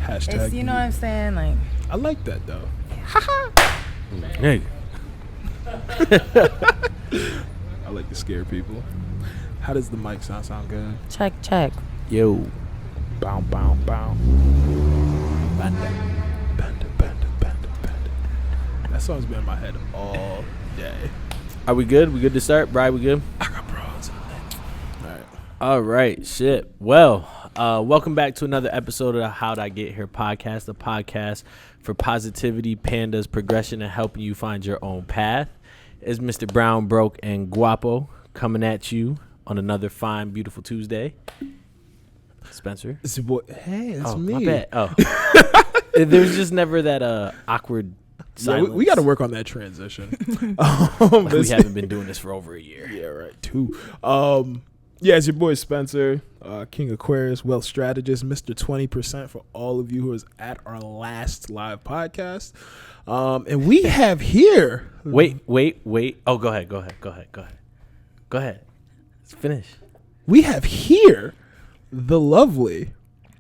Hashtag. It's, you know what I'm saying? Like, I like that though. Hey. I like to scare people. How does the mic sound? Sound good? check. Yo. Bow, bow, bow. Banda. That song's been in my head all day. Are we good? We good to start? Brian, we good? I got bros. Alright. All right. Shit. Well, welcome back to another episode of the How'd I Get Here podcast, a podcast for positivity, pandas, progression, and helping you find your own path. It's Mr. Brown, Broke, and Guapo coming at you on another fine, beautiful Tuesday. Spencer. It's your boy. Hey, it's me. My bad. Oh. There's just never that awkward silence. Yeah, we got to work on that transition. Like we haven't been doing this for over a year. Yeah, right. 2. Yeah, it's your boy Spencer, King Aquarius, wealth strategist, Mr. 20% for all of you who was at our last live podcast. And we have here. Wait. Oh, go ahead. Let's finish. We have here the lovely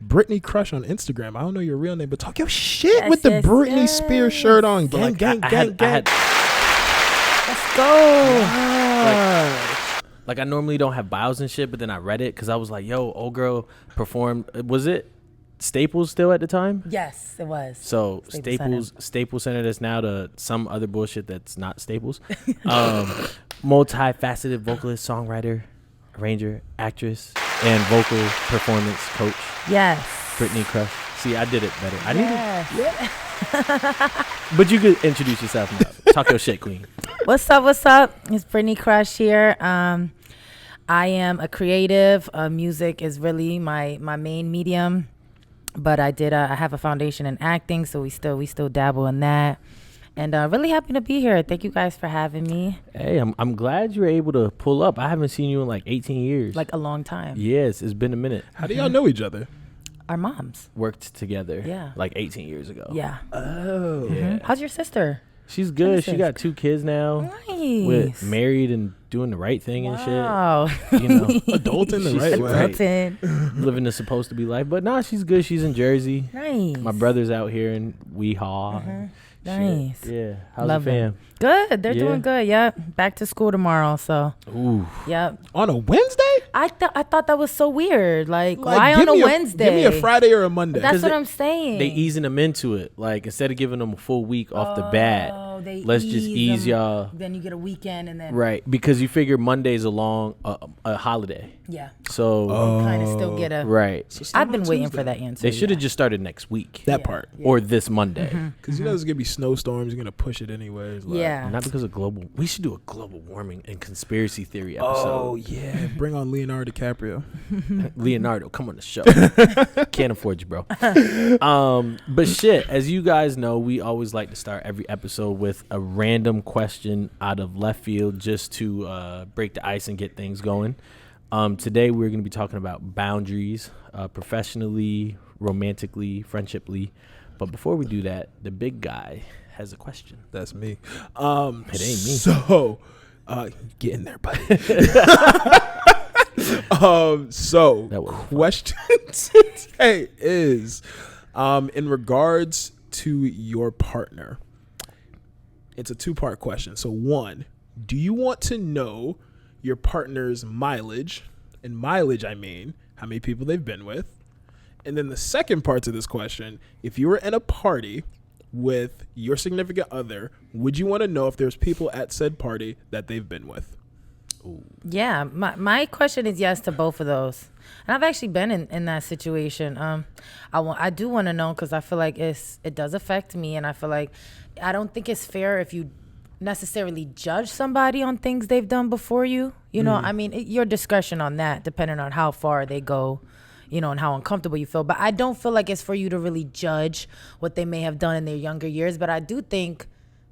Brittney Crush on Instagram. I don't know your real name, but talk your shit with the Britney Spears shirt on. Gang. Let's go. Like I normally don't have bios and shit, but then I read it because I was like, yo, old girl performed. Was it Staples still at the time? Yes, it was. So Staples Center that's now to some other bullshit that's not Staples. Multifaceted vocalist, songwriter, arranger, actress, and vocal performance coach. Yes. Brittney Crush. See, I did it better. I need Yes. But you could introduce yourself now. Talk your shit, queen. What's up? It's Brittney Crush here. I am a creative. Music is really my main medium, but I have a foundation in acting, so we still dabble in that. And really happy to be here. Thank you guys for having me. Hey, I'm glad you were able to pull up. I haven't seen you in like 18 years. Like a long time. Yes, it's been a minute. How do y'all know each other? Our moms. Worked together. Yeah. Like 18 years ago. Yeah. Oh. Yeah. How's your sister? She's good. She got 2 kids now. Nice. With married and doing the right thing and wow. shit. You know, Adulting the right way. Adulting. living the supposed to be life. But nah, she's good. She's in Jersey. Nice. My brother's out here in Weehaw. Nice. Yeah. How's Love the fam? Good. They're doing good. Yep. Back to school tomorrow. So. Ooh. Yep. On a Wednesday? I thought that was so weird. Like why on a Wednesday? Give me a Friday or a Monday. That's what I'm saying. They easing them into it. Like instead of giving them a full week off the bat, let's just ease them. y'all. Then you get a weekend and then. Right. Because you figure Monday's a holiday. Yeah. So. Kind of still get a. Right. So I've been waiting for that answer. They should have just started next week. that part. Yeah. Or this Monday. Because you know there's going to be snowstorms. You're going to push it anyways. Like, Yeah. Not because of global. We should do a global warming and conspiracy theory Oh, episode. yeah. Bring on Leonardo DiCaprio. Leonardo, come on the show. Can't afford you, bro. But shit, as you guys know, we always like to start every episode with a random question out of left field just to break the ice and get things going. Today we're going to be talking about boundaries, professionally, romantically, friendshiply. But before we do that, the big guy has a question. That's me. It ain't me. So, get in there, buddy. So question today is, in regards to your partner, it's a 2-part question. So 1, do you want to know your partner's mileage? And mileage, I mean, how many people they've been with. And then the second part to this question, if you were in a party with your significant other, would you want to know if there's people at said party that they've been with? Ooh. Yeah, my question is yes to both of those, and I've actually been in that situation. I do want to know because I feel like it does affect me, and I feel like I don't think it's fair if you necessarily judge somebody on things they've done before you. You know, I mean, your discretion on that, depending on how far they go, you know, and how uncomfortable you feel. But I don't feel like it's for you to really judge what they may have done in their younger years. But I do think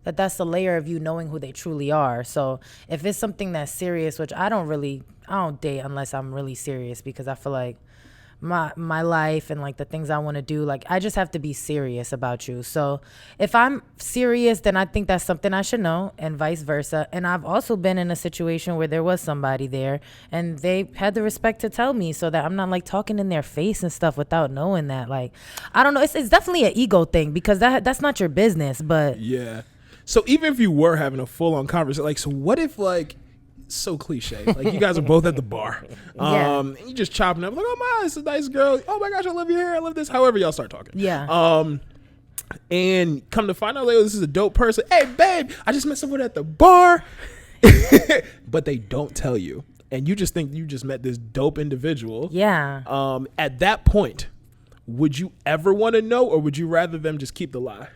that's a layer of you knowing who they truly are. So if it's something that's serious, which I don't date unless I'm really serious, because I feel like my life and like the things I want to do. Like I just have to be serious about you. So if I'm serious, then I think that's something I should know, and vice versa. And I've also been in a situation where there was somebody there and they had the respect to tell me, so that I'm not like talking in their face and stuff without knowing that. Like I don't know, it's definitely an ego thing, because that's not your business. But yeah. So even if you were having a full-on conversation, like, so what if, like, so cliche, like you guys are both at the bar, and you just chopping up like, oh my, it's a nice girl, oh my gosh, I love your hair, I love this, however y'all start talking, and come to find out later this is a dope person. Hey babe, I just met someone at the bar. But they don't tell you, and you just think you just met this dope individual. At that point, would you ever want to know, or would you rather them just keep the lie?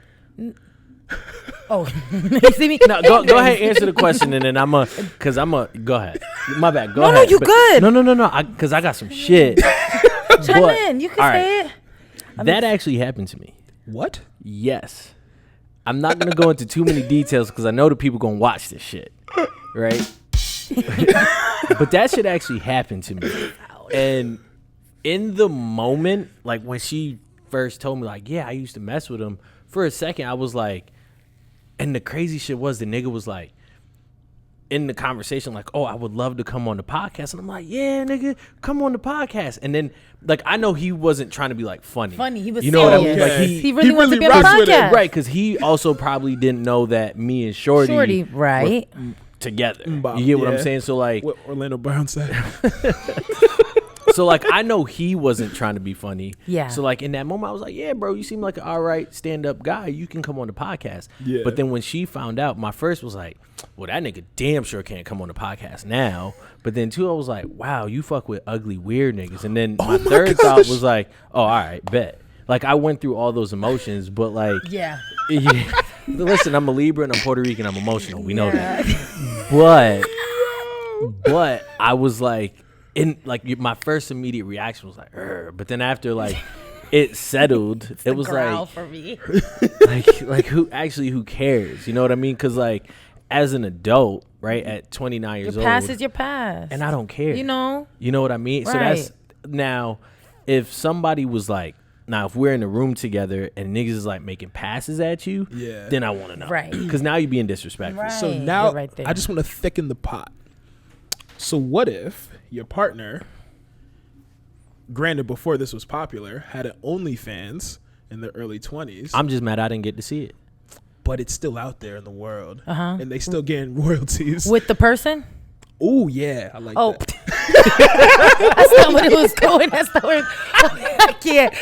Oh, you see me? No, go ahead, answer the question, and then go ahead. My bad. Go ahead. No, you good. No, because I got some shit. Chime in. You can say it. That actually happened to me. What? Yes. I'm not gonna go into too many details because I know the people gonna watch this shit, right? But that shit actually happened to me, and in the moment, like when she first told me, like, yeah, I used to mess with him. For a second, I was like, and the crazy shit was the nigga was like, in the conversation, like, oh, I would love to come on the podcast. And I'm like, yeah, nigga, come on the podcast. And then, like, I know he wasn't trying to be, like, funny. He was, you know serious. what I mean? Like, he really wanted to be on the podcast. Right, because he also probably didn't know that me and Shorty right, were together. You get what I'm saying? So, like, what Orlando Brown said. So, like, I know he wasn't trying to be funny. Yeah. So, like, in that moment, I was like, yeah, bro, you seem like an all right stand-up guy. You can come on the podcast. Yeah. But then when she found out, my first was like, well, that nigga damn sure can't come on the podcast now. But then, two, I was like, wow, you fuck with ugly, weird niggas. And then my third thought was like, oh, all right, bet. Like, I went through all those emotions, but, like. Yeah. Listen, I'm a Libra and I'm Puerto Rican. I'm emotional. We know that. But I was like, my first immediate reaction was like, but then after like it settled, it was like, for me. like who cares? You know what I mean? Because like as an adult, right, at 29 years old, your past is your past, and I don't care. You know what I mean? Right. So that's now, if somebody was like, now if we're in a room together and niggas is like making passes at you, then I want to know, right? Because now you're being disrespectful. Right. So now right I just want to thicken the pot. So what if your partner, granted before this was popular, had an OnlyFans in the early 20s? I'm just mad I didn't get to see it. But it's still out there in the world. And they still getting royalties. With the person? Oh, yeah. I like that. That's not what it was going. That's not what I can't.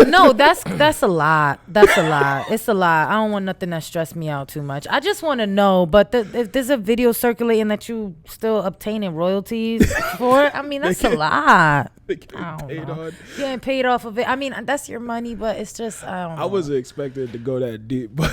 No, that's a lot. That's a lot. It's a lot. I don't want nothing that stressed me out too much. I just want to know, but if there's a video circulating that you still obtaining royalties for, I mean, that's a lot. Getting paid off of it. I mean, that's your money, but it's just, I don't know. I wasn't expecting to go that deep, but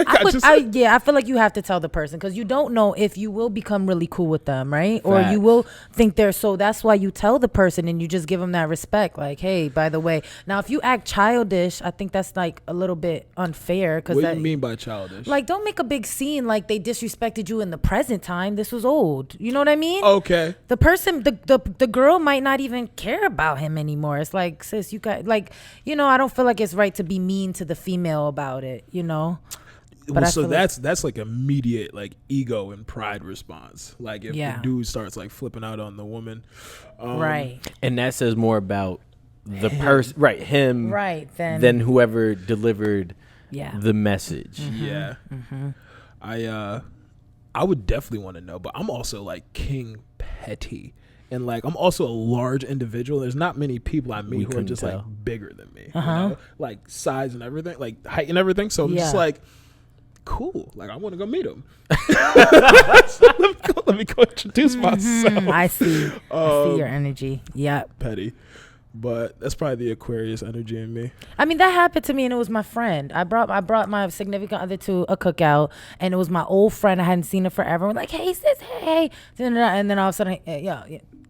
I feel like you have to tell the person, because you don't know if you will become really cool with them, right? Facts. Or you will think so that's why you tell the person and you just give them that respect, like, hey, by the way. Now if you act childish, I think that's like a little bit unfair. What do you mean by childish? Like, don't make a big scene like they disrespected you in the present time. This was old, you know what I mean? Okay. The person, the girl might not even care about him anymore. It's like, sis, you got, like, you know, I don't feel like it's right to be mean to the female about it, you know? But so that's like immediate like ego and pride response. Like if the dude starts like flipping out on the woman, right? And that says more about the person, right? Him, right? Than whoever delivered the message. Yeah. I would definitely want to know, but I'm also like king petty. And like I'm also a large individual. There's not many people I meet who are just like bigger than me, you know? Like size and everything, like height and everything. So I'm just like, cool. Like I want to go meet him. So let me go introduce myself. I see your energy. Yeah. Petty. But that's probably the Aquarius energy in me. I mean, that happened to me, and it was my friend. I brought my significant other to a cookout, and it was my old friend. I hadn't seen her forever. We're like, hey, sis, hey. And then all of a sudden,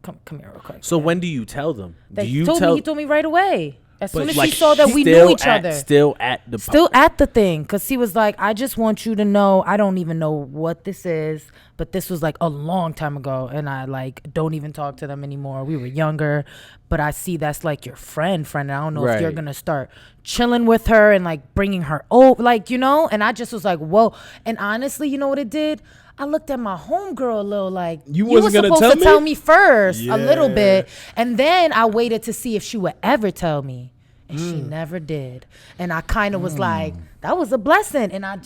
come here real quick. So when do you tell them? He told me right away. As soon as she saw that we knew each other. Still at the thing. Because he was like, I just want you to know, I don't even know what this is, but this was like a long time ago, and I like don't even talk to them anymore. We were younger, but I see that's like your friend, and I don't know if you're gonna start chilling with her and like bringing her over, like, you know. And I just was like, whoa. And honestly, you know what it did? I looked at my homegirl a little like, you were supposed to tell me first a little bit, and then I waited to see if she would ever tell me. And she never did. And I kind of was like, that was a blessing. And I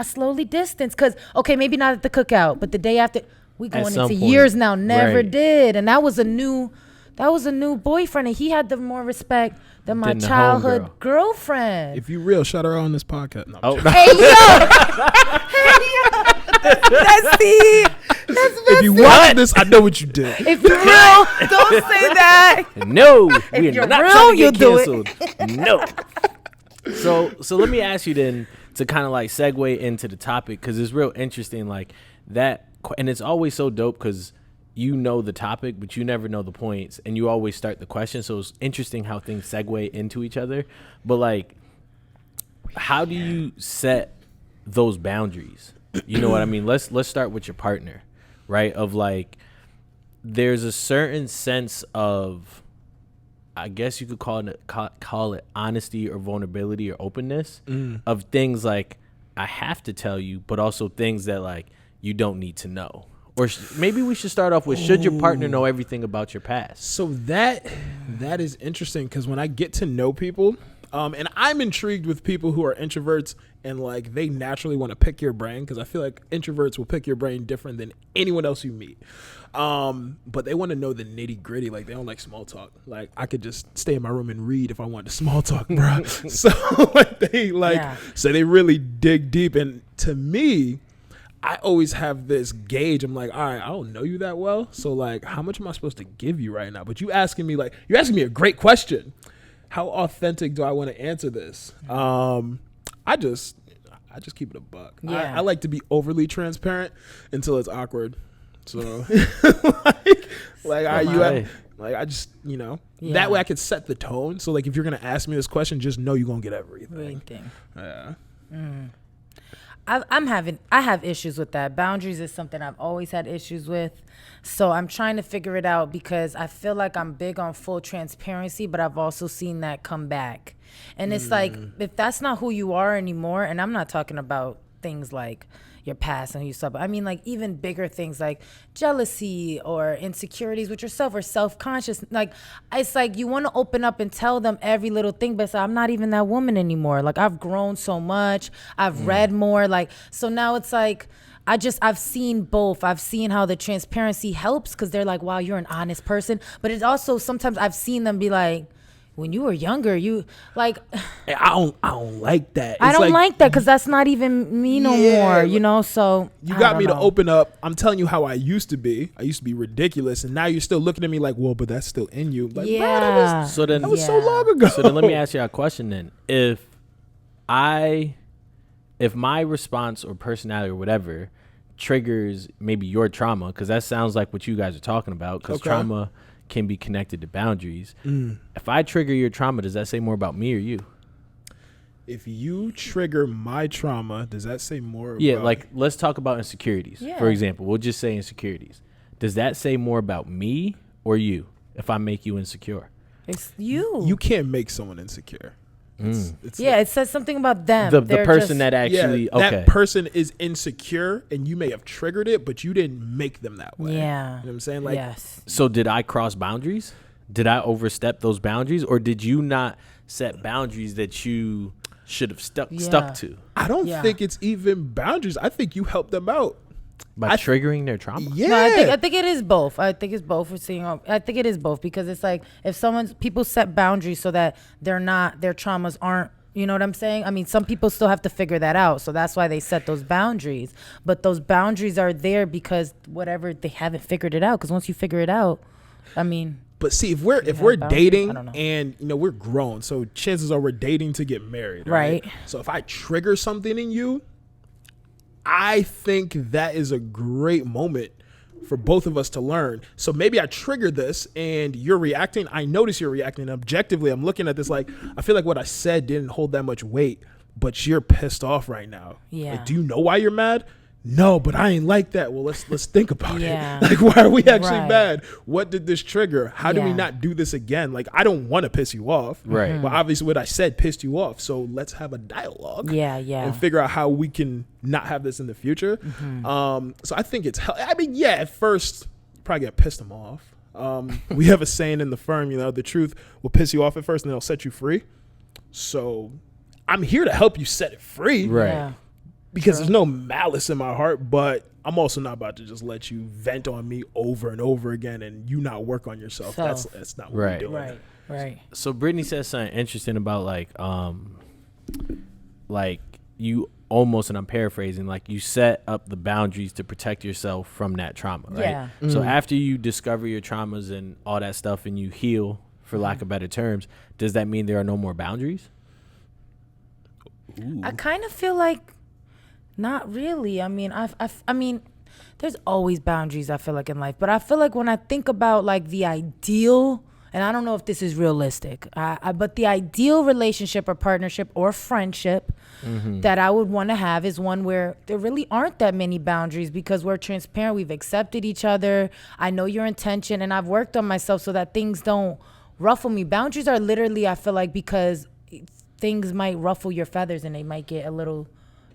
slowly distanced. Because, okay, maybe not at the cookout, but the day after, we going into point, years now, never did. And that was a new boyfriend. And he had the more respect than my childhood girlfriend. If you real, shout her out on this podcast. No, hey, yo. That's the... If you watch this, I know what you did. If you're real, don't say that. No, if you're not real, you'll do it. No. So let me ask you then to kind of like segue into the topic, because it's real interesting, like that, and it's always so dope because you know the topic, but you never know the points, and you always start the question. So it's interesting how things segue into each other. But like, how do you set those boundaries? You know what I mean? Let's start with your partner. Right, of like, there's a certain sense of, I guess you could call it honesty or vulnerability or openness of things like, I have to tell you, but also things that like you don't need to know. Or maybe we should start off with, should your partner know everything about your past? So that is interesting, because when I get to know people, and I'm intrigued with people who are introverts and like they naturally want to pick your brain, because I feel like introverts will pick your brain different than anyone else you meet. But they want to know the nitty gritty. Like they don't like small talk. Like I could just stay in my room and read if I wanted to small talk, bro. So like so they really dig deep. And to me, I always have this gauge. I'm like, all right, I don't know you that well. So like, how much am I supposed to give you right now? But you're asking me a great question. How authentic do I want to answer this? I just keep it a buck. I like to be overly transparent until it's awkward. So I just, you know, that way I can set the tone. So like, if you're going to ask me this question, just know you're going to get everything. Yeah. I have issues with that. Boundaries is something I've always had issues with. So I'm trying to figure it out, because I feel like I'm big on full transparency, but I've also seen that come back. And it's like, if that's not who you are anymore, and I'm not talking about things like your past and who you saw, but I mean like even bigger things like jealousy or insecurities with yourself or self-conscious. Like, it's like you want to open up and tell them every little thing, but it's like, I'm not even that woman anymore. Like I've grown so much, I've read more, like, so now it's like, I've seen both. I've seen how the transparency helps, because they're like, wow, you're an honest person. But it's also, sometimes I've seen them be like, when you were younger, you like, I don't like that. I don't like that, because that's not even me no more, you know? So you got me to open up. I'm telling you how I used to be. I used to be ridiculous. And now you're still looking at me like, well, but that's still in you. Like, that was so long ago. So then let me ask you a question then. If my response or personality or whatever triggers maybe your trauma, because that sounds like what you guys are talking about, because trauma can be connected to boundaries. If I trigger your trauma, does that say more about me or you? If you trigger my trauma, does that say more about... like let's talk about insecurities. For example, we'll just say insecurities. Does that say more about me or you if I make you insecure? It's you. You can't make someone insecure. It's it says something about them. The person that actually that person is insecure, and you may have triggered it, but you didn't make them that way. Yeah, you know what I'm saying? Like, so did I cross boundaries? Did I overstep those boundaries, or did you not set boundaries that you should have stuck to? I don't think it's even boundaries. I think you helped them out by triggering their trauma. Yeah, no, I think it is both. I think it's both. I think it is both, because it's like, if people set boundaries so that their traumas aren't, you know what I'm saying? I mean, some people still have to figure that out, so that's why they set those boundaries. But those boundaries are there because whatever, they haven't figured it out. Because once you figure it out, I mean. But see, if we're dating and you know we're grown, so chances are we're dating to get married, right? So if I trigger something in you, I think that is a great moment for both of us to learn. So maybe I triggered this and you're reacting. I notice you're reacting. Objectively, I'm looking at this like, I feel like what I said didn't hold that much weight, but you're pissed off right now. Yeah. Like, do you know why you're mad? no, but I ain't like that. Well, let's think about Yeah. it. Like, why are we actually Right. mad? What did this trigger? How do we Yeah. not do this again? Like, I don't want to piss you off. Right. But obviously what I said pissed you off. So let's have a dialogue. Yeah. And figure out how we can not have this in the future. So I think it's, I mean, yeah, at first you probably get pissed them off. We have a saying in the firm, you know, the truth will piss you off at first and then it'll set you free. So I'm here to help you set it free. Right. Yeah. Because there's no malice in my heart, but I'm also not about to just let you vent on me over and over again and you not work on yourself. That's not what we're doing. Right. So Brittney said something interesting about like you almost, and I'm paraphrasing, like you set up the boundaries to protect yourself from that trauma, right? Yeah. So after you discover your traumas and all that stuff and you heal, for lack of better terms, does that mean there are no more boundaries? Ooh. I kind of feel like not really. I mean, I mean, there's always boundaries, I feel like, in life. But I feel like when I think about like the ideal, and I don't know if this is realistic, but the ideal relationship or partnership or friendship that I would want to have is one where there really aren't that many boundaries because we're transparent. We've accepted each other. I know your intention and I've worked on myself so that things don't ruffle me. Boundaries are literally, I feel like, because things might ruffle your feathers and they might get a little,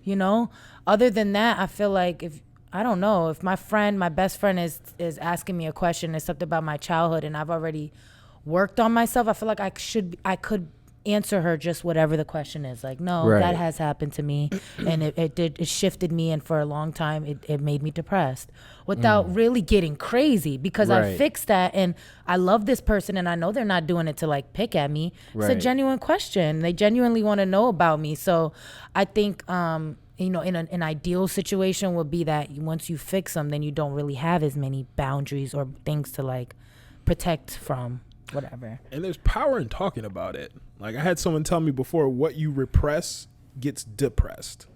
you know. Other than that, I feel like if my best friend is asking me a question, it's something about my childhood and I've already worked on myself, I feel like I could answer her just whatever the question is. Like, no, that has happened to me and it shifted me, and for a long time it made me depressed without really getting crazy because I fixed that and I love this person and I know they're not doing it to like pick at me. It's a genuine question. They genuinely want to know about me. So I think you know, in an ideal situation would be that once you fix them, then you don't really have as many boundaries or things to like protect from. Whatever. And there's power in talking about it. Like I had someone tell me before, what you repress gets depressed.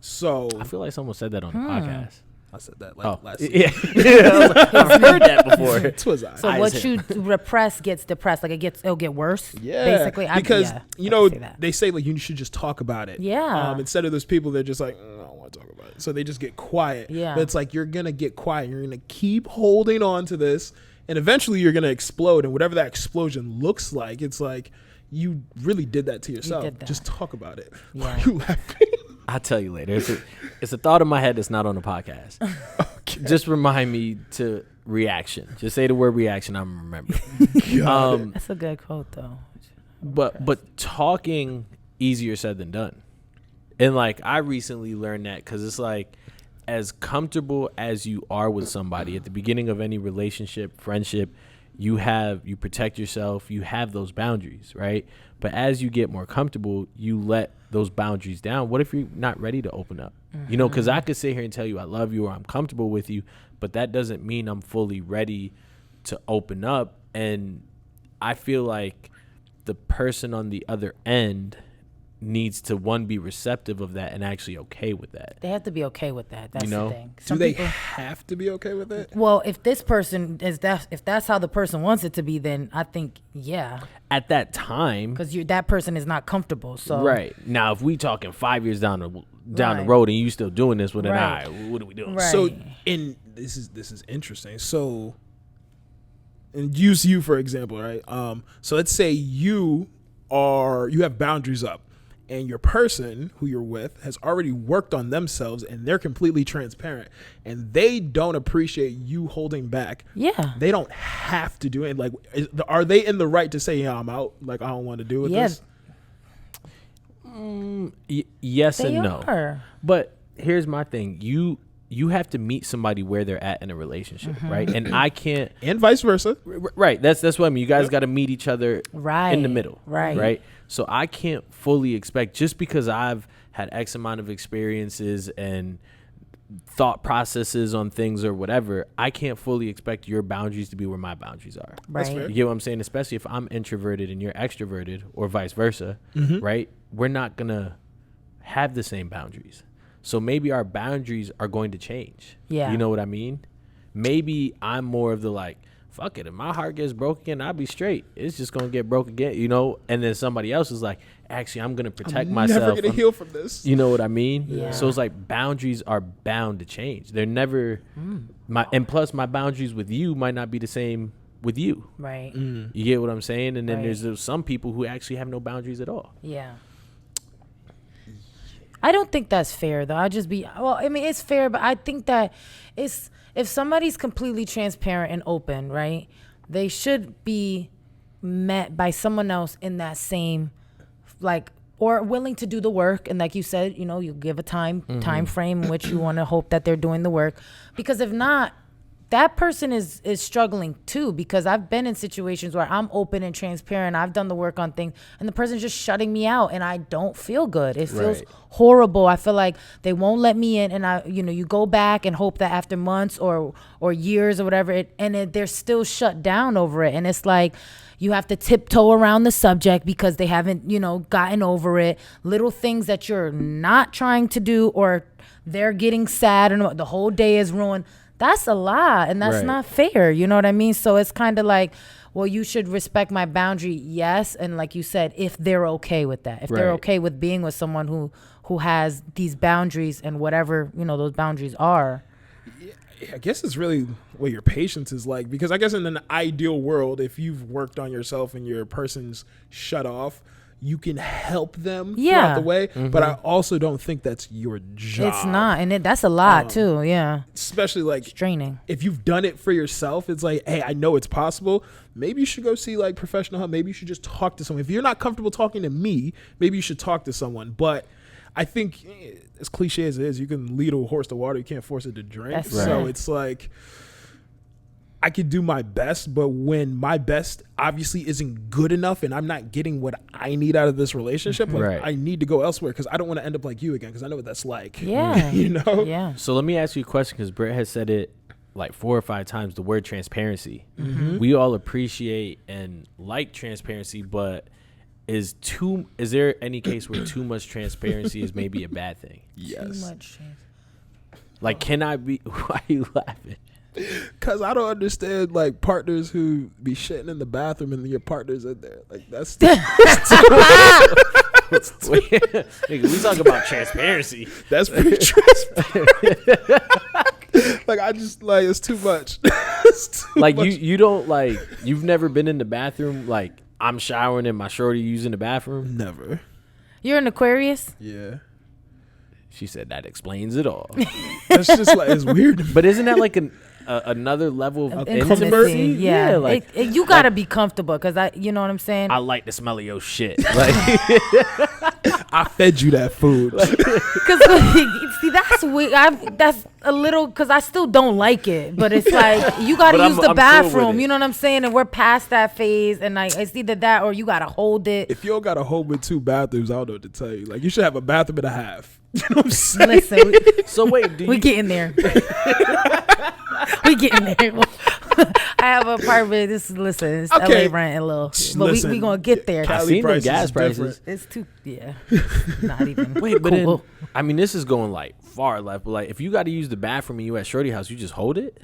So I feel like someone said that on the podcast. I said that last week. Yeah. I was like, I've heard that before. So what you repress gets depressed. Like it'll get worse. Yeah. Basically. Because you know, they say like you should just talk about it. Yeah. Instead of those people, they're just like, I don't want to talk about it. So they just get quiet. Yeah. But it's like you're gonna get quiet. You're gonna keep holding on to this. And eventually you're going to explode. And whatever that explosion looks like, it's like you really did that to yourself. Just talk about it. Yeah. Why are you laughing? I'll tell you later. It's a thought in my head that's not on the podcast. Okay. Just remind me to reaction. Just say the word reaction. I'm remembering. That's a good quote, though. But talking easier said than done. And like I recently learned that because it's like, as comfortable as you are with somebody at the beginning of any relationship, friendship, you protect yourself, you have those boundaries, right? But as you get more comfortable, you let those boundaries down. What if you're not ready to open up? You know, because I could sit here and tell you I love you or I'm comfortable with you, but that doesn't mean I'm fully ready to open up. And I feel like the person on the other end needs to be receptive of that and actually okay with that. They have to be okay with that. That's the thing. Do they have to be okay with it? Well, if this person if that's how the person wants it to be, then I think at that time, because that person is not comfortable. So right now, if we talking 5 years down the road and you still doing this with an eye, what are we doing? Right. So this is interesting. So and use you for example, right? So let's say you have boundaries up. And your person who you're with has already worked on themselves and they're completely transparent and they don't appreciate you holding back. Yeah. They don't have to do it. Like, are they in the right to say, yeah, I'm out? Like, I don't want to do with this? Yes they and no. Are. But here's my thing. You have to meet somebody where they're at in a relationship, right? And I can't. And vice versa. Right. That's what I mean. You guys got to meet each other in the middle. Right. So I can't fully expect, just because I've had X amount of experiences and thought processes on things or whatever, I can't fully expect your boundaries to be where my boundaries are. Right. You get what I'm saying? Especially if I'm introverted and you're extroverted or vice versa, right? We're not going to have the same boundaries. So maybe our boundaries are going to change. Yeah. You know what I mean? Maybe I'm more of the like, fuck it, if my heart gets broken, I'll be straight. It's just going to get broke again, you know? And then somebody else is like, actually, I'm gonna protect I'm myself. never gonna heal from this. You know what I mean? Yeah. So it's like boundaries are bound to change. They're never and plus my boundaries with you might not be the same with you. Right. You get what I'm saying? And then Right. there's some people who actually have no boundaries at all. Yeah. I don't think that's fair though. I mean, it's fair, but I think that if somebody's completely transparent and open, right, they should be met by someone else in that same, like, or willing to do the work. And like you said, you know, you give a time frame in which you want to hope that they're doing the work, because if not, that person is struggling too, because I've been in situations where I'm open and transparent. I've done the work on things and the person's just shutting me out and I don't feel good. It feels Right. horrible. I feel like they won't let me in, and you go back and hope that after months or years or whatever, they're still shut down over it. And it's like, you have to tiptoe around the subject because they haven't, gotten over it. Little things that you're not trying to do, or they're getting sad and the whole day is ruined. That's a lot, and that's Right. not fair. You know what I mean? So it's kind of like, well, you should respect my boundary, yes. And like you said, if they're okay with that, if they're Right. okay with being with someone who has these boundaries and whatever, those boundaries are. I guess it's really what your patience is like, because I guess in an ideal world, if you've worked on yourself and your person's shut off, you can help them throughout the way. But I also don't think that's your job. It's not, and that's a lot too. Yeah, Especially like it's draining. if you've done it for yourself, it's like, hey, I know it's possible. Maybe you should go see like professional help. Maybe you should just talk to someone. If you're not comfortable talking to me, maybe you should talk to someone. But I think, as cliche as it is, you can lead a horse to water. You can't force it to drink. That's So right. it's like, I could do my best, but when my best obviously isn't good enough and I'm not getting what I need out of this relationship, like, Right. I need to go elsewhere, because I don't want to end up like you again, because I know what that's like. Yeah, You know? yeah. So let me ask you a question, because Britt has said it like 4 or 5 times, the word transparency. We all appreciate and like transparency, but is there any case where too much transparency is maybe a bad thing? Yes. Too much chance. Like, can I be? Why are you laughing? Because I don't understand like partners who be shitting in the bathroom and your partner's in there. Like, that's Nigga, we talk about transparency. that's pretty transparent. Like, I just like, it's too much. It's too Like, much. you don't like, you've never been in the bathroom, like I'm showering and my shorty using the bathroom. Never. You're an Aquarius. Yeah. She said that explains it all. That's just like, it's weird. But isn't that like another level of Intimacy. intimacy? Yeah, like you gotta be comfortable, because you know what I'm saying. I like the smell of your shit. Like, I fed you that food. Because see, that's weird. That's a little, because I still don't like it, but it's like you gotta But use I'm the cool with bathroom. it. You know what I'm saying? And we're past that phase, and like it's either that or you gotta hold it. If you don't got a home with 2 bathrooms, I don't know what to tell you. Like, you should have a bathroom and a half. You know what I'm saying? Listen, so wait, do we you, getting there. We getting there. I have an apartment. Listen, it's Okay. LA rent a little, but Listen, we gonna get there. I Cali seen the prices gas is prices. different. It's too, not even. Wait, but cool. then, I mean, this is going like far left. But like, if you got to use the bathroom and you at Shorty house, you just hold it.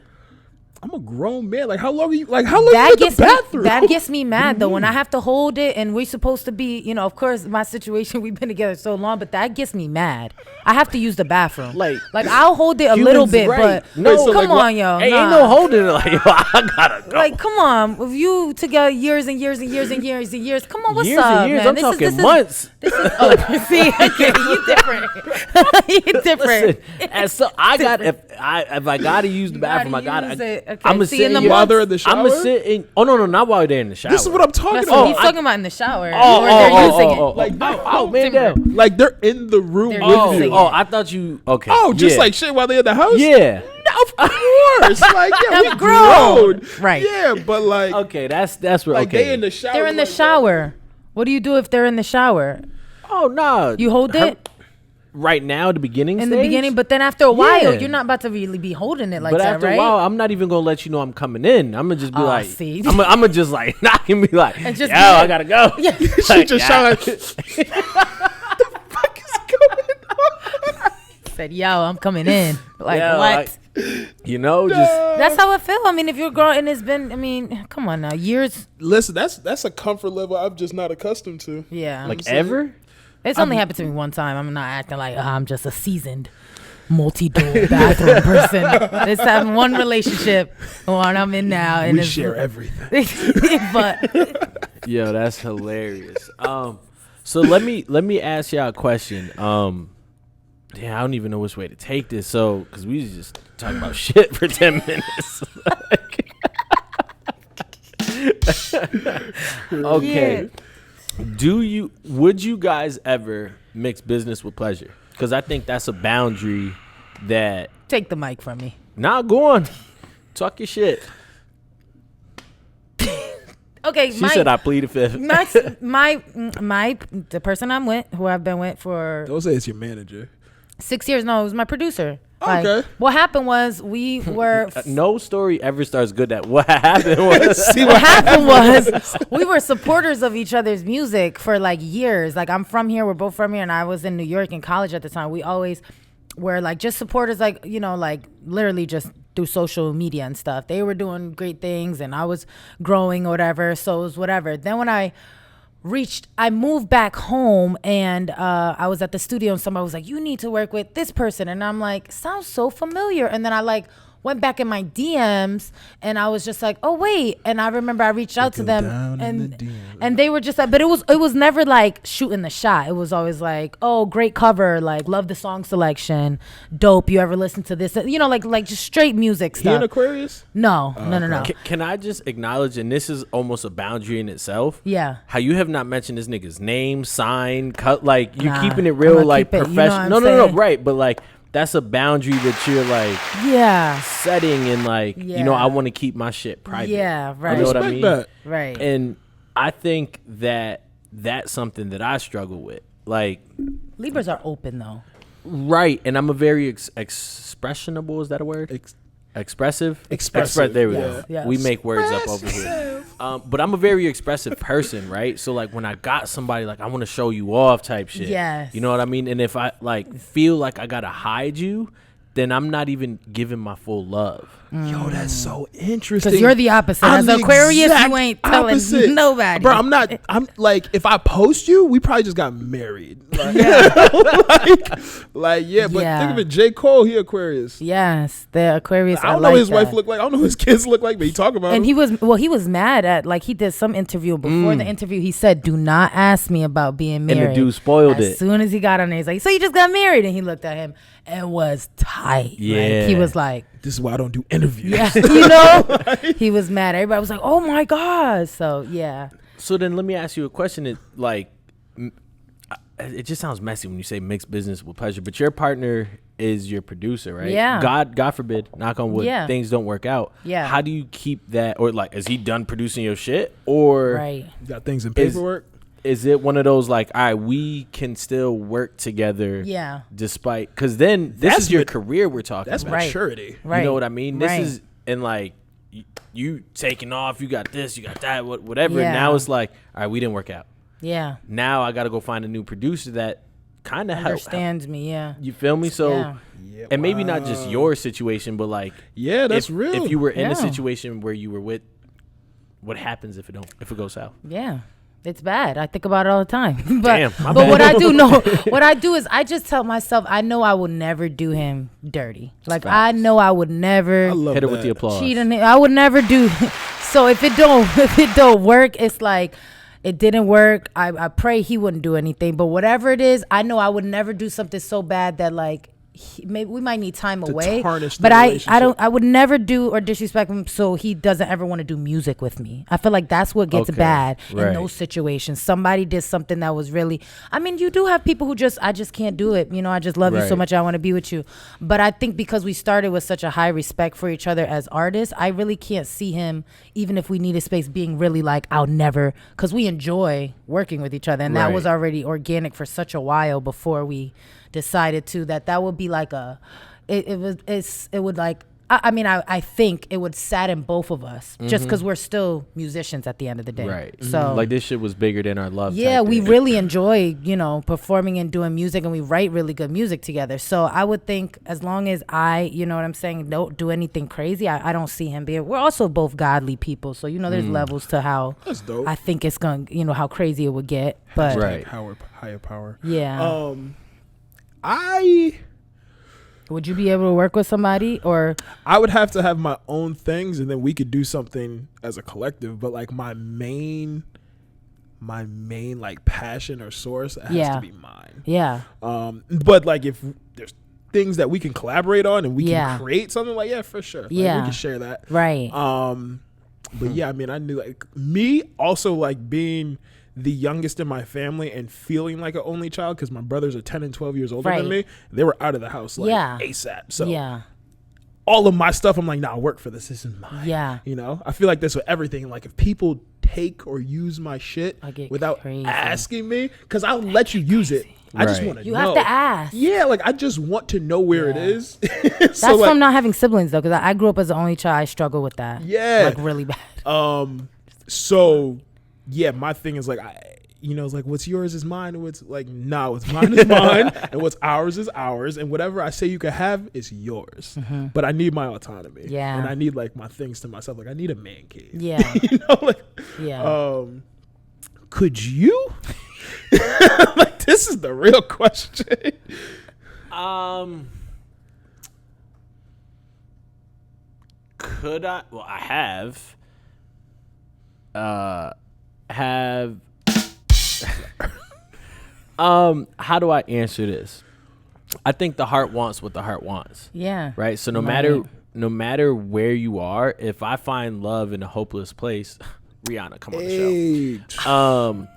I'm a grown man. Like, how long are you? Like, how long are you That in the gets me. bathroom? That gets me mad though when I have to hold it, and we're supposed to be. Of course, my situation. We've been together so long, but that gets me mad. I have to use the bathroom. Like I'll hold it a little humans, bit, right. but No, so, come like, on, yo. Hey, nah. ain't no holding it. Like, yo, I gotta go. Like, come on. If you together years and years and years and years and years, come on, what's years up, and years. man? I'm talking months. See, okay, you different. You different. Listen, and so if I gotta use the bathroom, I gotta. use it. Okay, I'm gonna see, sit in the in While they're in the shower? I'm gonna sit in. Oh no, not while they're in the shower. This is what I'm talking That's about. what he's talking about in the shower. Oh, or they're using it. Like, man down. Like, they're in the room They're with using you. it. I thought you. Okay. Oh, just yeah. like shit while they're in the house? Yeah. No, of course. Like, yeah, we I'm grown. grown. Right. Yeah, but like, Okay, that's where. like okay. they in the shower. They're in the like, shower. What do you do if they're in the shower? Oh no. You hold it right now, the beginning. in the stage? beginning, but then after a while, Yeah. you're not about to really be holding it like But that, after right? a while, I'm not even gonna let you know I'm coming in. I'm gonna just be like, see. I'm gonna just like not gonna be like, And just yo, be like- I gotta go. Yeah. She just showered. Said, yo, I'm coming in. Like, Yo, what? You know, just That's how it feel. I mean, if you're growing, and it's been, I mean, come on now, years. Listen, that's a comfort level I'm just not accustomed to. Yeah. like ever. It's only happened to me one time. I'm not acting like I'm just a seasoned multi-door bathroom person. It's that one relationship one I'm in now. And We share everything. But Yo, that's hilarious. So let me ask y'all a question. Damn, I don't even know which way to take this. So, because we was just talking about shit for 10 minutes. Okay. Yeah. Would you guys ever mix business with pleasure? Because I think that's a boundary that. Take the mic from me. Nah, go on. Talk your shit. Okay, She said I plead the fifth. The person I'm with, who I've been with for Don't say it's your manager. 6 years. No, it was my producer. Okay. What happened was we were. No story ever starts good at what happened was. What happened was we were supporters of each other's music for like years. Like I'm from here, we're both from here, and I was in New York in college at the time. We always were like just supporters, like, you know, like literally just through social media and stuff. They were doing great things and I was growing or whatever, so it was whatever. Then when I moved back home and I was at the studio and somebody was like, you need to work with this person, and I'm like, sounds so familiar. And then I like went back in my DMs and I was just like, oh wait. And I remember I reached out to them and they were just like, but it was never like shooting the shot. It was always like, oh, great cover, like love the song selection, dope, you ever listen to this, you know, like just straight music stuff. He an Aquarius? No. Can I just acknowledge, and this is almost a boundary in itself? Yeah. How you have not mentioned this nigga's name, sign, cut, like you Nah, keeping it real, like keep it, you know professional. what I'm No, saying? right. But like that's a boundary that you're like Yeah. setting and like, you know, Yeah. I want to keep my shit private. Yeah, right. You know what I Respect mean? that. Right. And I think that that's something that I struggle with. Like, Libras are open though. right. And I'm a very expressionable. Is that a word? Expressive. There we go. Yes. We make words up over here. But I'm a very expressive person, right? So like when I got somebody like I want to show you off type shit. Yes. You know what I mean? And if I like feel like I gotta hide you, then I'm not even giving my full love. Yo, that's so interesting. Because you're the opposite. I'm As the an Aquarius, exact you ain't telling opposite. nobody. Bro, I'm like, if I post you, we probably just got married. Like, yeah, but Yeah. think of it, J. Cole, he Aquarius. Yes, the Aquarius. I don't know what his wife looked like. I don't know what his kids look like, but he talk about And him. he was mad at, like, he did some interview. Before the interview, he said, do not ask me about being married. And the dude spoiled it. As soon as he got on there, he's like, so you just got married? And he looked at him and was tight. Yeah. Like, he was like, This is why I don't do interviews. yeah, you know? He was mad. Everybody was like, oh my God. So, yeah. So then let me ask you a question. That like, it just sounds messy when you say mixed business with pleasure, but your partner is your producer, right? Yeah. God forbid, knock on wood, Yeah. things don't work out. Yeah. How do you keep that, or like, is he done producing your shit, or Right. You got things in paperwork. is it one of those like, all right, we can still work together? Yeah. Despite, because then this That's is your mat- career we're talking That's about. Right. maturity. Right. You know what I mean? This Right. is, and like, you taking off, you got this, you got that, whatever. Yeah. And now it's like, all right, we didn't work out. Yeah. Now I got to go find a new producer that kind of helps. Understands me. Yeah. You feel me? So, Yeah. Yeah, and maybe not just your situation, but like, Yeah, that's if, real. if you were in Yeah. a situation where you were with, what happens if it goes south? Yeah. It's bad. I think about it all the time. But, Damn, my but bad. what I do is I just tell myself, I know I will never do him dirty. Like, Facts. I know I would never I love Hit it that. with the applause. cheat on him. I would never do. So if it don't work, it's like, it didn't work. I pray he wouldn't do anything. But whatever it is, I know I would never do something so bad that like, maybe we might need time To away, tarnish the but I relationship. would never do or disrespect him so he doesn't ever want to do music with me. I feel like that's what gets Okay, bad right. in those situations. Somebody did something that was really, I mean, you do have people who I just can't do it. You know, I just love you so Right. much, I want to be with you. But I think because we started with such a high respect for each other as artists, I really can't see him, even if we needed space, being really like, I'll never, because we enjoy working with each other. And that Right. was already organic for such a while before we decided to, that would be like it would like, I mean, I think it would sadden both of us just because we're still musicians at the end of the day. Right. So like this shit was bigger than our love. Yeah, type we thing. really enjoy, performing and doing music, and we write really good music together. So I would think as long as I, you know what I'm saying, don't do anything crazy, I don't see him being. We're also both godly people. So, there's levels to how That's dope. I think it's going to, how crazy it would get. But Right. Higher power. Yeah. Would you be able to work with somebody, or I would have to have my own things, and then we could do something as a collective. But like my main like passion or source has to be mine. Yeah. But like if there's things that we can collaborate on and we can create something, like for sure. Like, we can share that. Right. But yeah, I mean, I knew like me also like being the youngest in my family and feeling like an only child because my brothers are 10 and 12 years older than me. They were out of the house like ASAP. So all of my stuff, I'm like, nah, I work for this. This is mine. Yeah. I feel like this with everything. Like if people take or use my shit without asking me, because I'll let you use it. I just want to know. You have to ask. Yeah, like I just want to know where it is. That's from not having siblings though, because I grew up as the only child. I struggle with that. Yeah. Like really bad. So yeah, my thing is like, it's like what's yours is mine, and what's like, nah, what's mine is mine, and what's ours is ours, and whatever I say you can have is yours. But I need my autonomy. Yeah. And I need like my things to myself. Like I need a man cave. Yeah. Could you? Like this is the real question. Could I? Well, I have. How do I answer this? I think the heart wants what the heart wants. Yeah. Right. So no matter where you are, if I find love in a hopeless place, Rihanna, come on the show.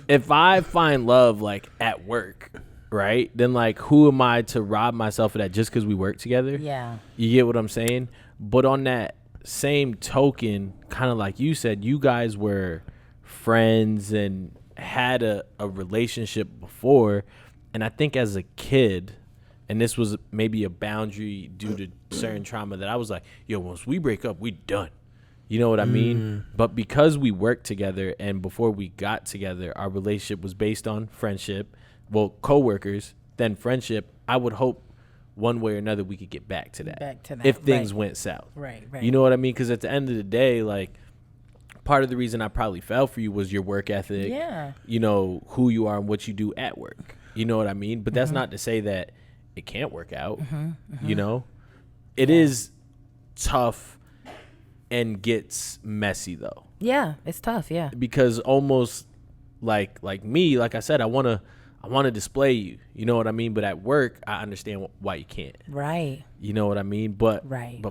If I find love like at work, right, then like who am I to rob myself of that just because we work together? Yeah. You get what I'm saying? But on that same token, kind of like you said, you guys were friends and had a relationship before. And I think as a kid, and this was maybe a boundary due to certain trauma, that I was like, yo, once we break up, we done. You know what I mean? But because we worked together and before we got together, our relationship was based on friendship, well, coworkers, then friendship. I would hope one way or another we could get back to that if things went south. Right. You know what I mean? Because at the end of the day, like, part of the reason I probably fell for you was your work ethic. Yeah. Who you are and what you do at work. You know what I mean? But that's not to say that it can't work out. It is tough and gets messy though. Yeah, it's tough. Yeah. Because almost like me, like I said, I want to display you. You know what I mean? But at work, I understand why you can't. Right. You know what I mean? But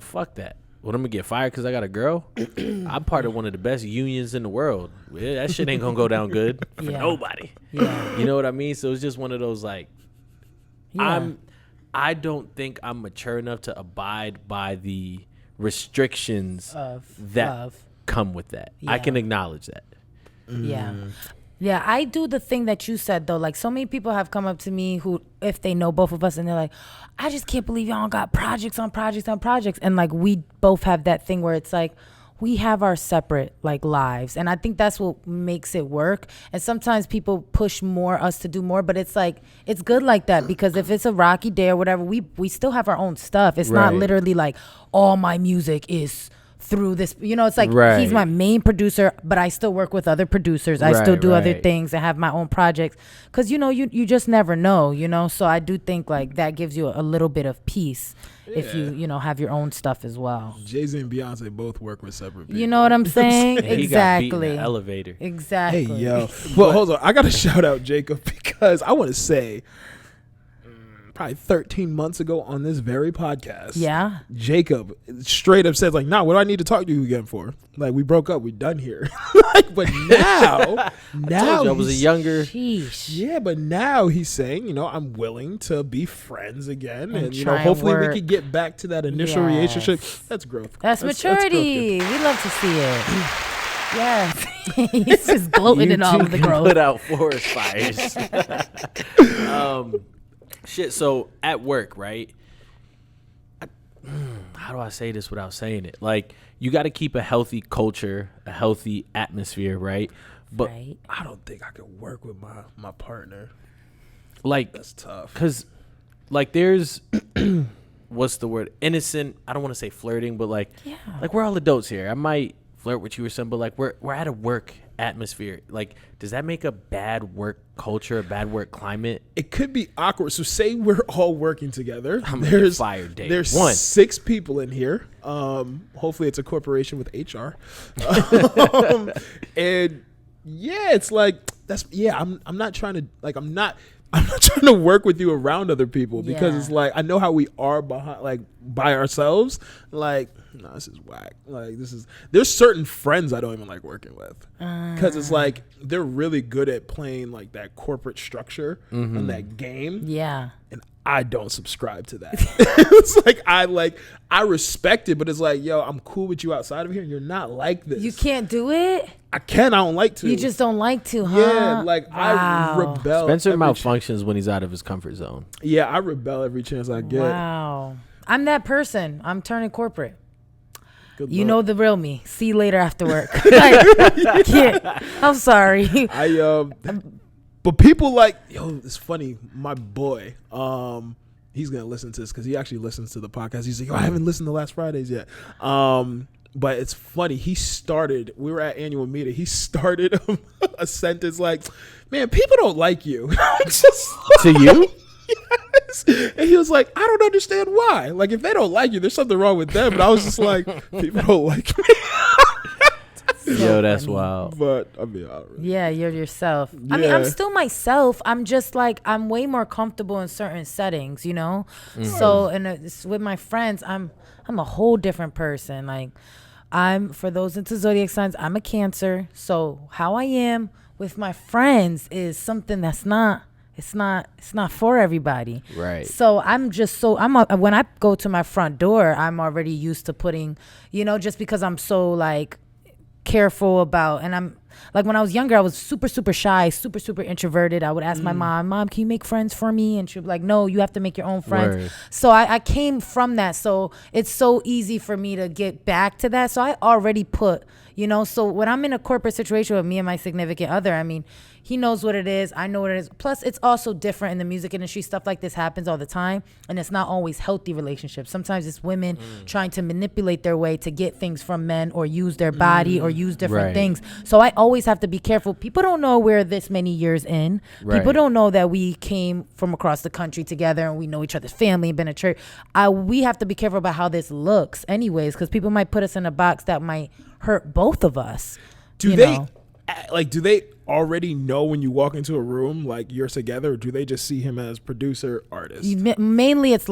fuck that. What, I'm gonna get fired because I got a girl? I'm part of one of the best unions in the world. Yeah, that shit ain't gonna go down good for nobody. Yeah. You know what I mean? So it's just one of those like, I don't think I'm mature enough to abide by the restrictions that come with that. I can acknowledge that. Yeah. Yeah, I do the thing that you said, though. Like, so many people have come up to me who, if they know both of us, and they're like, I just can't believe y'all got projects on projects on projects. And, like, we both have that thing where it's like, we have our separate, like, lives. And I think that's what makes it work. And sometimes people push us to do more. But it's like, it's good like that. Because if it's a rocky day or whatever, we still have our own stuff. It's not literally like, all my music is through this, it's like he's my main producer, but I still work with other producers. I still do other things and have my own projects because you just never know. So I do think like that gives you a little bit of peace if you have your own stuff as well. Jay-Z and Beyonce both work with separate people. You know what I'm saying? Exactly. He got beat in the elevator. Exactly. Hey yo, well hold on, I gotta shout out Jacob because I want to say probably 13 months ago on this very podcast. Yeah. Jacob straight up said like, nah, what do I need to talk to you again for? Like, we broke up, we done here. Like, but now I was a younger. Sheesh. Yeah, but now he's saying, I'm willing to be friends again. And hopefully we could get back to that initial relationship. That's growth. That's maturity. We love to see it. Yes. He's just gloating in all of the growth. Put out forest fires. Shit, so at work, right? how do I say this without saying it? Like, you got to keep a healthy culture, a healthy atmosphere, right? But I don't think I could work with my partner. Like, that's tough. Because, like, there's, what's the word? Innocent. I don't want to say flirting, but like we're all adults here. I might flirt with you or something, but like we're at a work atmosphere. Like, does that make a bad work culture, a bad work climate? It could be awkward. So say we're all working together. There's fired day. There's 6 people in here. Hopefully it's a corporation with HR. And yeah, it's like I'm not trying to trying to work with you around other people because it's like I know how we are by ourselves. Like, no, this is whack. Like, there's certain friends I don't even like working with because it's like they're really good at playing like that corporate structure and that game. Yeah, and I don't subscribe to that. It's like I respect it, but it's like, yo, I'm cool with you outside of here. You're not like this. You can't do it. I don't like to. You just don't like to, huh? Yeah, like I rebel. Spencer malfunctions when he's out of his comfort zone. Yeah, I rebel every chance I get. Wow. I'm that person. I'm turning corporate. Good you luck. know the real me. See you later after work. Like, yeah, I'm sorry. But people like, yo, it's funny. My boy, he's gonna listen to this because he actually listens to the podcast. He's like, yo, I haven't listened to Last Fridays yet. But it's funny. We were at annual meeting. He started a sentence like, man, people don't like you. To you? Yes. And he was like, I don't understand why. Like, if they don't like you, there's something wrong with them. And I was just like, people don't like me. Yo, that's wild. But I mean, I don't really. Yeah, you're yourself. Yeah. I mean, I'm still myself. I'm just like, I'm way more comfortable in certain settings, you know? So, with my friends, I'm a whole different person. Like, for those into zodiac signs, I'm a Cancer. So how I am with my friends is something that's not for everybody. Right. So when I go to my front door, I'm already used to putting, just because I'm so like careful about, and I'm like, when I was younger, I was super, super shy, super, super introverted. I would ask my mom, can you make friends for me? And she'd be like, no, you have to make your own friends. Word. So I came from that. So it's so easy for me to get back to that. So I already put, so when I'm in a corporate situation with me and my significant other, I mean, he knows what it is. I know what it is. Plus, it's also different in the music industry. Stuff like this happens all the time. And it's not always healthy relationships. Sometimes it's women trying to manipulate their way to get things from men or use their body or use different things. So I always have to be careful. People don't know we're this many years in. Right. People don't know that we came from across the country together and we know each other's family and been at church. We have to be careful about how this looks anyways, because people might put us in a box that might hurt both of us. Do they already know when you walk into a room like you're together, or do they just see him as producer, artist? Mainly it's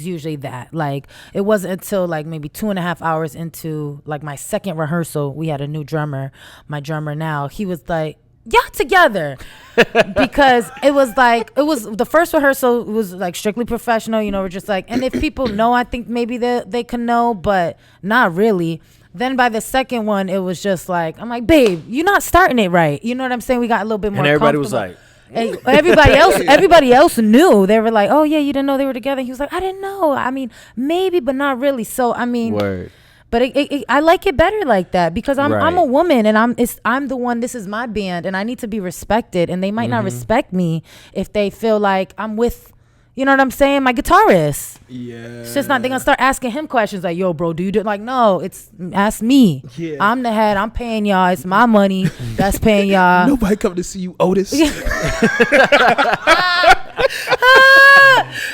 usually that. Like, it wasn't until like maybe 2.5 hours into like my second rehearsal, we had a new drummer. My drummer now, he was like, y'all together. Because it was the first rehearsal was like strictly professional, we're just like, and if people know, I think maybe they can know, but not really. Then by the second one, it was just like, I'm like, babe, you're not starting it right. You know what I'm saying? We got a little bit more. And everybody was like, and everybody else knew. They were like, oh yeah, you didn't know they were together. He was like, I didn't know. I mean, maybe, but not really. So I mean, word. But I like it better like that because I'm a woman and I'm the one. This is my band and I need to be respected. And they might not respect me if they feel like I'm with. You know what I'm saying? My guitarist. Yeah. It's just not, they're going to start asking him questions like, yo, bro, do you do it? Like, no, ask me. Yeah. I'm the head. I'm paying y'all. It's my money that's paying y'all. Nobody come to see you, Otis.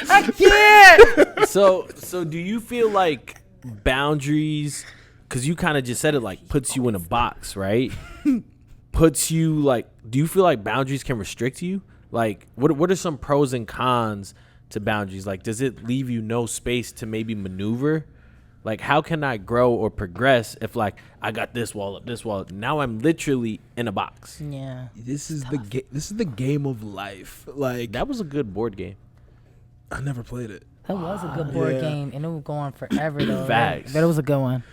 I can't. So do you feel like boundaries, because you kind of just said it, like puts you in a box, right? Puts you like, do you feel like boundaries can restrict you? Like, what are some pros and cons to boundaries? Like, does it leave you no space to maybe maneuver? Like, how can I grow or progress if like I got this wall up, now I'm literally in a box? Yeah. This is the game of life. Like, that was a good board game. I never played it. That was a good board game, and it was going forever though. Facts. But it was a good one.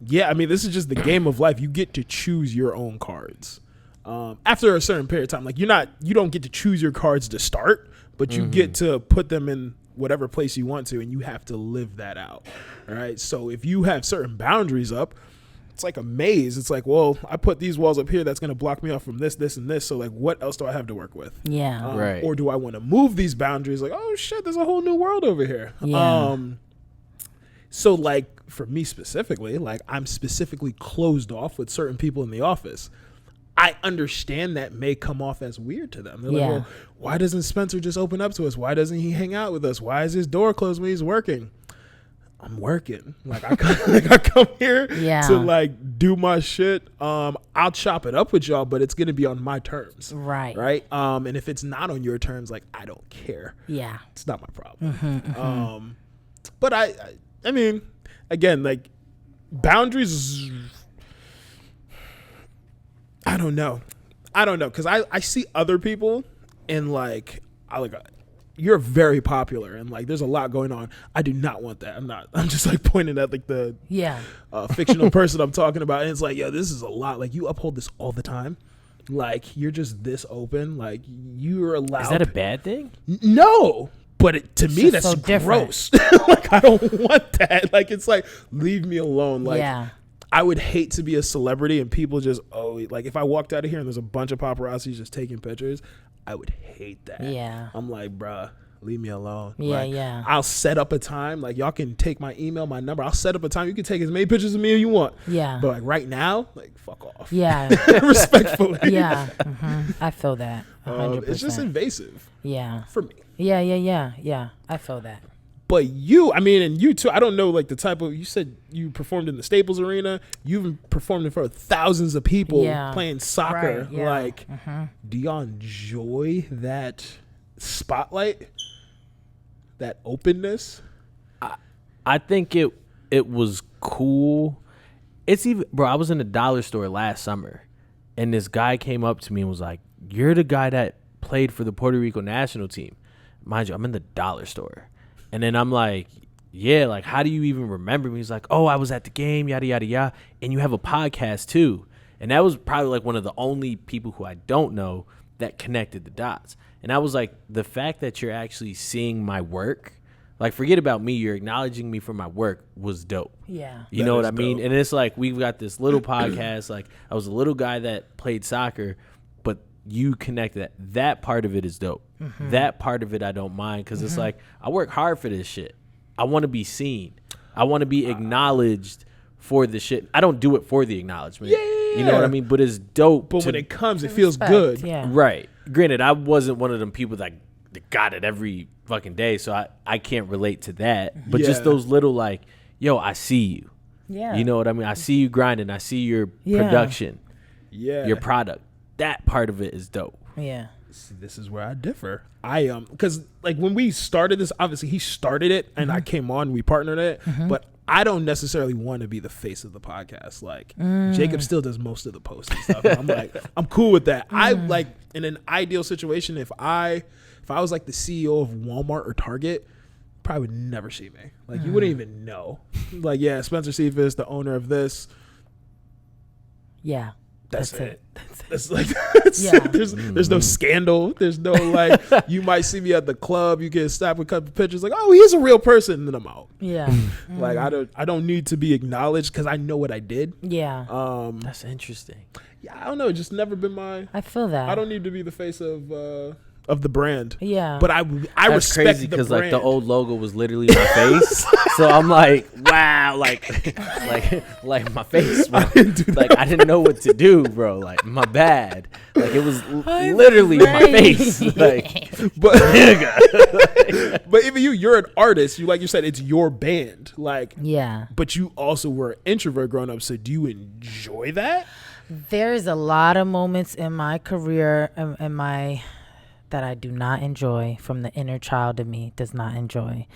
Yeah, I mean, this is just the game of life. You get to choose your own cards. After a certain period of time, like you don't get to choose your cards to start, but you get to put them in whatever place you want to, and you have to live that out. All right. So if you have certain boundaries up, it's like a maze. It's like, well, I put these walls up here that's going to block me off from this, this, and this. So like, what else do I have to work with? Yeah. Right. Or do I want to move these boundaries? Like, oh shit, there's a whole new world over here. Yeah. So like for me specifically, like I'm specifically closed off with certain people in the office. I understand that may come off as weird to them. They're like, well, why doesn't Spencer just open up to us? Why doesn't he hang out with us? Why is his door closed when he's working? I'm working. Like I come here to like do my shit. I'll chop it up with y'all, but it's gonna be on my terms. Right. And if it's not on your terms, like I don't care. Yeah. It's not my problem. But I mean, again, like boundaries. I don't know, because I see other people and like you're very popular and like there's a lot going on. I do not want that. I'm just like pointing at like the fictional person I'm talking about, and it's like, yo, this is a lot. Like you uphold this all the time. Like you're just this open. Like you're allowed. Is that a bad thing? No. But to me, that's so gross. Like I don't want that. Like it's like, leave me alone. Like I would hate to be a celebrity and people just, like if I walked out of here and there's a bunch of paparazzi just taking pictures, I would hate that. Yeah. I'm like, bruh, leave me alone. Yeah, like, I'll set up a time. Like y'all can take my email, my number. I'll set up a time. You can take as many pictures of me as you want. Yeah. But like right now, like fuck off. Yeah. Respectfully. Yeah. I feel that. 100%. It's just invasive. Yeah. For me. Yeah. I feel that. But you, I mean, and you too, I don't know, like the type of, you said you performed in the Staples Arena. You've performed in front of thousands of people playing soccer. Right, like, do y'all enjoy that spotlight, that openness? I think it was cool. It's even, bro, I was in a dollar store last summer and this guy came up to me and was like, you're the guy that played for the Puerto Rico national team. Mind you, I'm in the dollar store. And then I'm like, yeah, like, how do you even remember me? He's like, oh, I was at the game, yada, yada, yada. And you have a podcast, too. And that was probably, like, one of the only people who I don't know that connected the dots. And I was like, the fact that you're actually seeing my work, like, forget about me, you're acknowledging me for my work was dope. Yeah. You know what I mean? And it's like, we've got this little podcast. Like, I was a little guy that played soccer, but you connected that part of it is dope. That part of it I don't mind because it's like I work hard for this shit. I want to be seen. I want to be acknowledged for the shit. I don't do it for the acknowledgement. You know what I mean? But it's dope. But when it comes, it feels good. Yeah. Right. Granted, I wasn't one of them people that got it every fucking day, so I can't relate to that. But just those little like, yo, I see you. Yeah. You know what I mean? I see you grinding. I see your production. Yeah. Your product. That part of it is dope. Yeah. See, this is where I differ. Because like when we started this, obviously he started it and I came on, we partnered it, but I don't necessarily want to be the face of the podcast. Like Jacob still does most of the posts and stuff. And I'm like, I'm cool with that. I like in an ideal situation, if I was like the CEO of Walmart or Target, probably would never see me. Like you wouldn't even know. Like, yeah, Spencer Cephas, the owner of this. Yeah. That's it. That's like there's no scandal. There's no like you might see me at the club. You get stopped with a couple pictures like, oh, he's a real person, and then I'm out. Yeah. Like I don't need to be acknowledged because I know what I did. Yeah. That's interesting. Yeah, I don't know. Just never been my. I feel that. I don't need to be the face of the brand. Yeah. But I That's respect crazy because like the old logo was literally my face. So I'm like, wow, like my face. Bro. I didn't know what to do, bro. Like my bad. Like it was literally my face. Like, but even you're an artist. Like you said, it's your band. Like But you also were an introvert growing up. So do you enjoy that? There's a lot of moments in my career that I do not enjoy, from the inner child in me does not enjoy.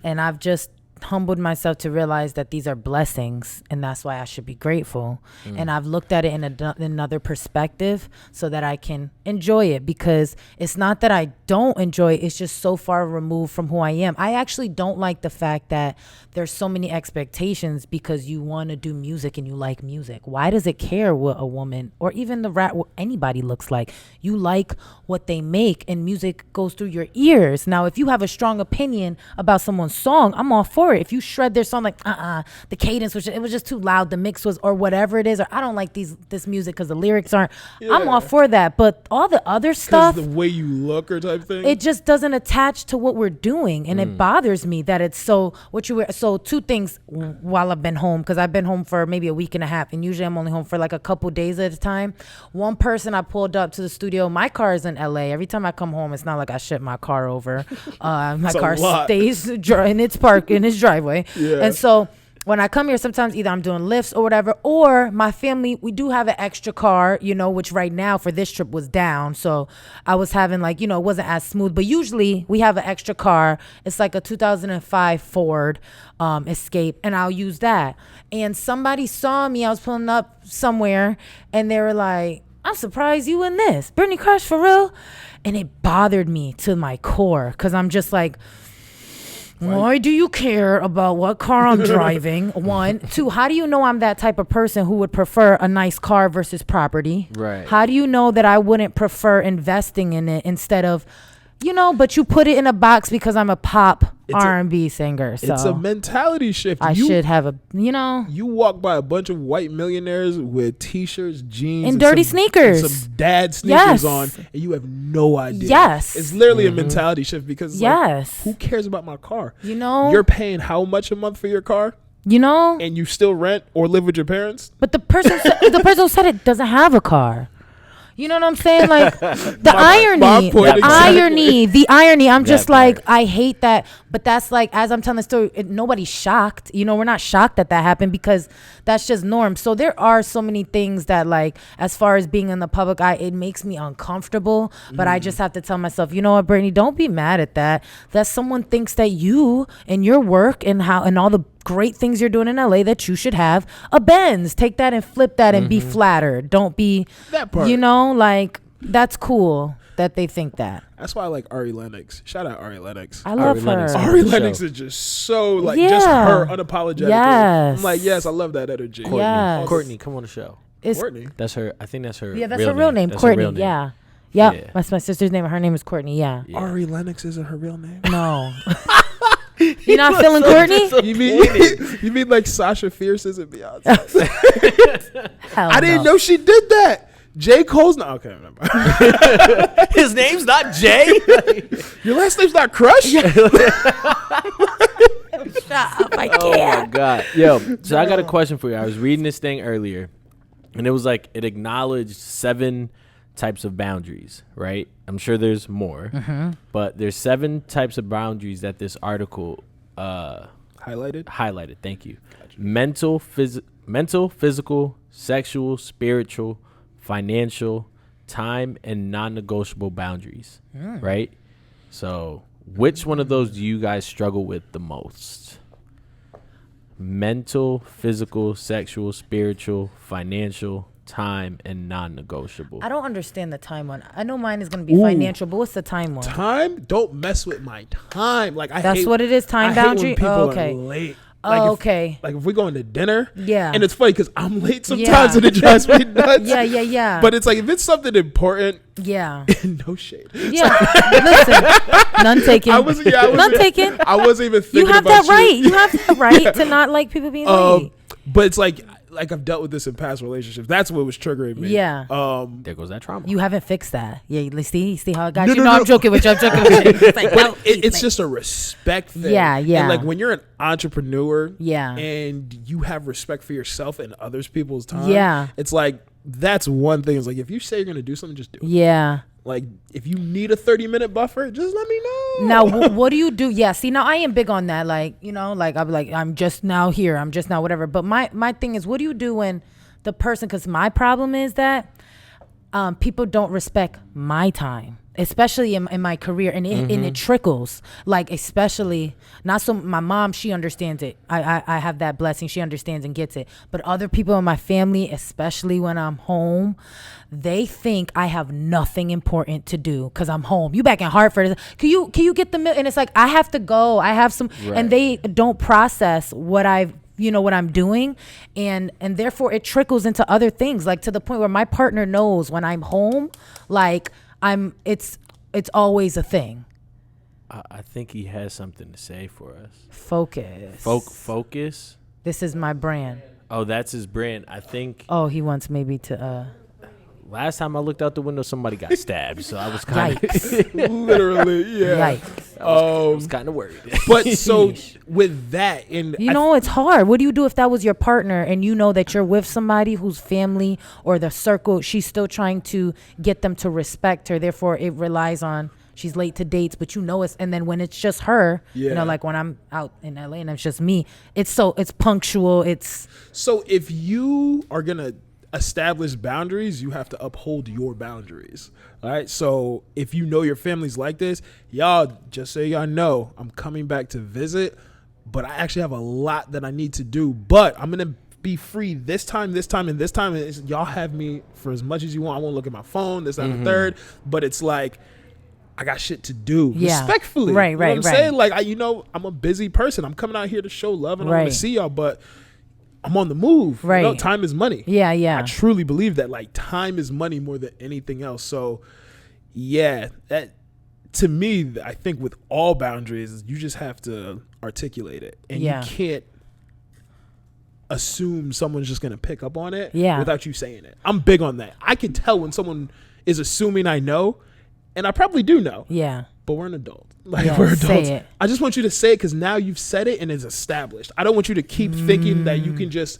And I've just humbled myself to realize that these are blessings and that's why I should be grateful. And I've looked at it in another perspective so that I can enjoy it, because it's not that I don't enjoy it. It's just so far removed from who I am. I actually don't like the fact that there's so many expectations because you want to do music and you like music. Why does it care what a woman or even the rap, what anybody looks like? You like what they make, and music goes through your ears. Now, if you have a strong opinion about someone's song, I'm all for it. If you shred their song like, the cadence it was just too loud, the mix was, or whatever it is, or I don't like this music because the lyrics aren't, I'm all for that. But all the other stuff, the way you look or type thing, it just doesn't attach to what we're doing, and it bothers me that it's so what you were. So two things while I've been home, because I've been home for maybe a week and a half, and usually I'm only home for like a couple days at a time. One person, I pulled up to the studio. My car is in LA. Every time I come home, it's not like I ship my car over. My car stays in its driveway, and so when I come here, sometimes either I'm doing lifts or whatever, or my family, we do have an extra car, which right now for this trip was down. So I was having it wasn't as smooth, but usually we have an extra car. It's like a 2005 Ford Escape, and I'll use that. And somebody saw me, I was pulling up somewhere, and they were like, I'm surprised you in this. Brittney Crush, for real? And it bothered me to my core, because I'm just like, why do you care about what car I'm driving? One. Two, how do you know I'm that type of person who would prefer a nice car versus property? Right. How do you know that I wouldn't prefer investing in it instead of, but you put it in a box because I'm a pop R&B singer. So it's a mentality shift. I should have You walk by a bunch of white millionaires with T-shirts, jeans, and dirty sneakers, and some dad sneakers on, and you have no idea. Yes. It's literally a mentality shift, because yes. Who cares about my car? You're paying how much a month for your car? And you still rent or live with your parents? But the person who said it doesn't have a car. You know what I'm saying? Like the irony. I'm just like, I hate that. But that's like, as I'm telling the story, nobody's shocked. We're not shocked that happened, because that's just norm. So there are so many things that, like, as far as being in the public eye, it makes me uncomfortable. But I just have to tell myself, you know what, Brittney, don't be mad at that. That someone thinks that you and your work and all the great things you're doing in LA, that you should have a Benz. Take that and flip that and be flattered. Don't be that part. Like, that's cool that they think that. That's why I like Ari Lennox. Shout out Ari Lennox. I love her. Ari Lennox is just so just her unapologetically. Yes. I'm like, yes, I love that energy. Courtney, come on the show. Courtney. That's her. I think that's her. Yeah, that's her real name. Courtney. Yeah. Yep. That's my sister's name. Her name is Courtney. Yeah. Ari Lennox isn't her real name. No. You're not feeling Courtney? You mean like Sasha Fierce isn't Beyonce? I didn't know she did that. J. Cole's not. Okay, remember. His name's not Jay. Your last name's not Crush. Shut up! I can't. Oh my god, yo. So I got a question for you. I was reading this thing earlier, and it was like it acknowledged 7 types of boundaries, right? I'm sure there's more, but there's 7 types of boundaries that this article highlighted. Thank you. Gotcha. Mental, physical, sexual, spiritual, financial, time, and non-negotiable boundaries, right? So which one of those do you guys struggle with the most? Mental, physical, sexual, spiritual, financial, time, and non-negotiable. I don't understand the time one. I know mine is going to be financial, but what's the time one? Time? Don't mess with my time. Like, that's what it is. Time boundary. Hate when people are late. Like okay. Like if we're going to dinner, and it's funny because I'm late sometimes and it drives me nuts. Yeah. But it's like if it's something important, no shade. Yeah, listen, none taken. None taken. I wasn't even thinking about that right. You have that right to not like people being late. But it's like I've dealt with this in past relationships. That's what was triggering me. Yeah. There goes that trauma. You haven't fixed that. Yeah. See how I got you. No, I'm joking with you. It's like, but it's just a respect thing. Yeah. And like when you're an entrepreneur, and you have respect for yourself and others people's time. It's like that's one thing. It's like if you say you're gonna do something, just do it. Yeah. Like if you need a 30-minute buffer, just let me know. Now, what do you do? Yeah, see, now I am big on that. Like, like I'll be like, I'm just now here. I'm just now whatever. But my thing is, what do you do when the person, because my problem is that people don't respect my time. especially in my career, and it trickles, like, especially not so my mom, she understands it. I have that blessing, she understands and gets it, but other people in my family, especially when I'm home, they think I have nothing important to do because I'm home. You back in Hartford, can you get the milk? And it's like, I have to go, I have some, and they don't process what I'm doing, and therefore it trickles into other things, like to the point where my partner knows when I'm home, like it's always a thing. I think he has something to say for us. Focus. Focus. This is my brand. Oh, that's his brand. I think. Oh, he wants maybe to. Last time I looked out the window, somebody got stabbed, so I was kind of literally, yeah. Yikes. I was kind of worried. But so with that, it's hard. What do you do if that was your partner and you know that you're with somebody whose family or the circle, she's still trying to get them to respect her, therefore it relies on, she's late to dates, but and then when it's just her, like when I'm out in LA and it's just me, it's punctual. So if you are gonna establish boundaries, you have to uphold your boundaries. All right. So if you know your family's like this, y'all, just so y'all know, I'm coming back to visit, but I actually have a lot that I need to do, but I'm going to be free this time, and this time. And y'all have me for as much as you want. I won't look at my phone, this, that, and the third, but it's like, I got shit to do. Respectfully. Right. You know what I'm saying? Like, I'm a busy person. I'm coming out here to show love and I want to see y'all, but I'm on the move. Right. Time is money. Yeah. I truly believe that, like, time is money more than anything else. So, yeah, that, to me, I think with all boundaries, you just have to articulate it. And you can't assume someone's just going to pick up on it without you saying it. I'm big on that. I can tell when someone is assuming I know, and I probably do know. Yeah. But we're an adult. Like, we're adults. Say it. I just want you to say it because now you've said it and it's established. I don't want you to keep thinking that you can just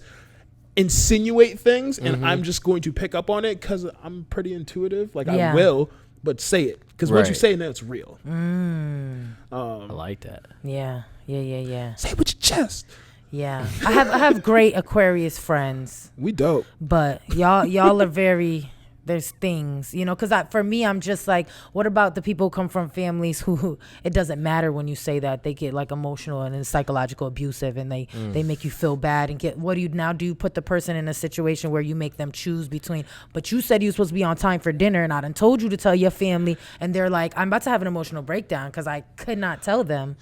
insinuate things and I'm just going to pick up on it because I'm pretty intuitive. Like, I will, but say it. Because once you say it, now it's real. I like that. Yeah. Say it with your chest. Yeah. I have great Aquarius friends. We dope. But y'all are very... There's things, because for me, I'm just like, what about the people who come from families who it doesn't matter when you say that, they get like emotional and psychological abusive and they make you feel bad and what do you now do? You put the person in a situation where you make them choose between, but you said you were supposed to be on time for dinner and I done told you to tell your family, and they're like, I'm about to have an emotional breakdown because I could not tell them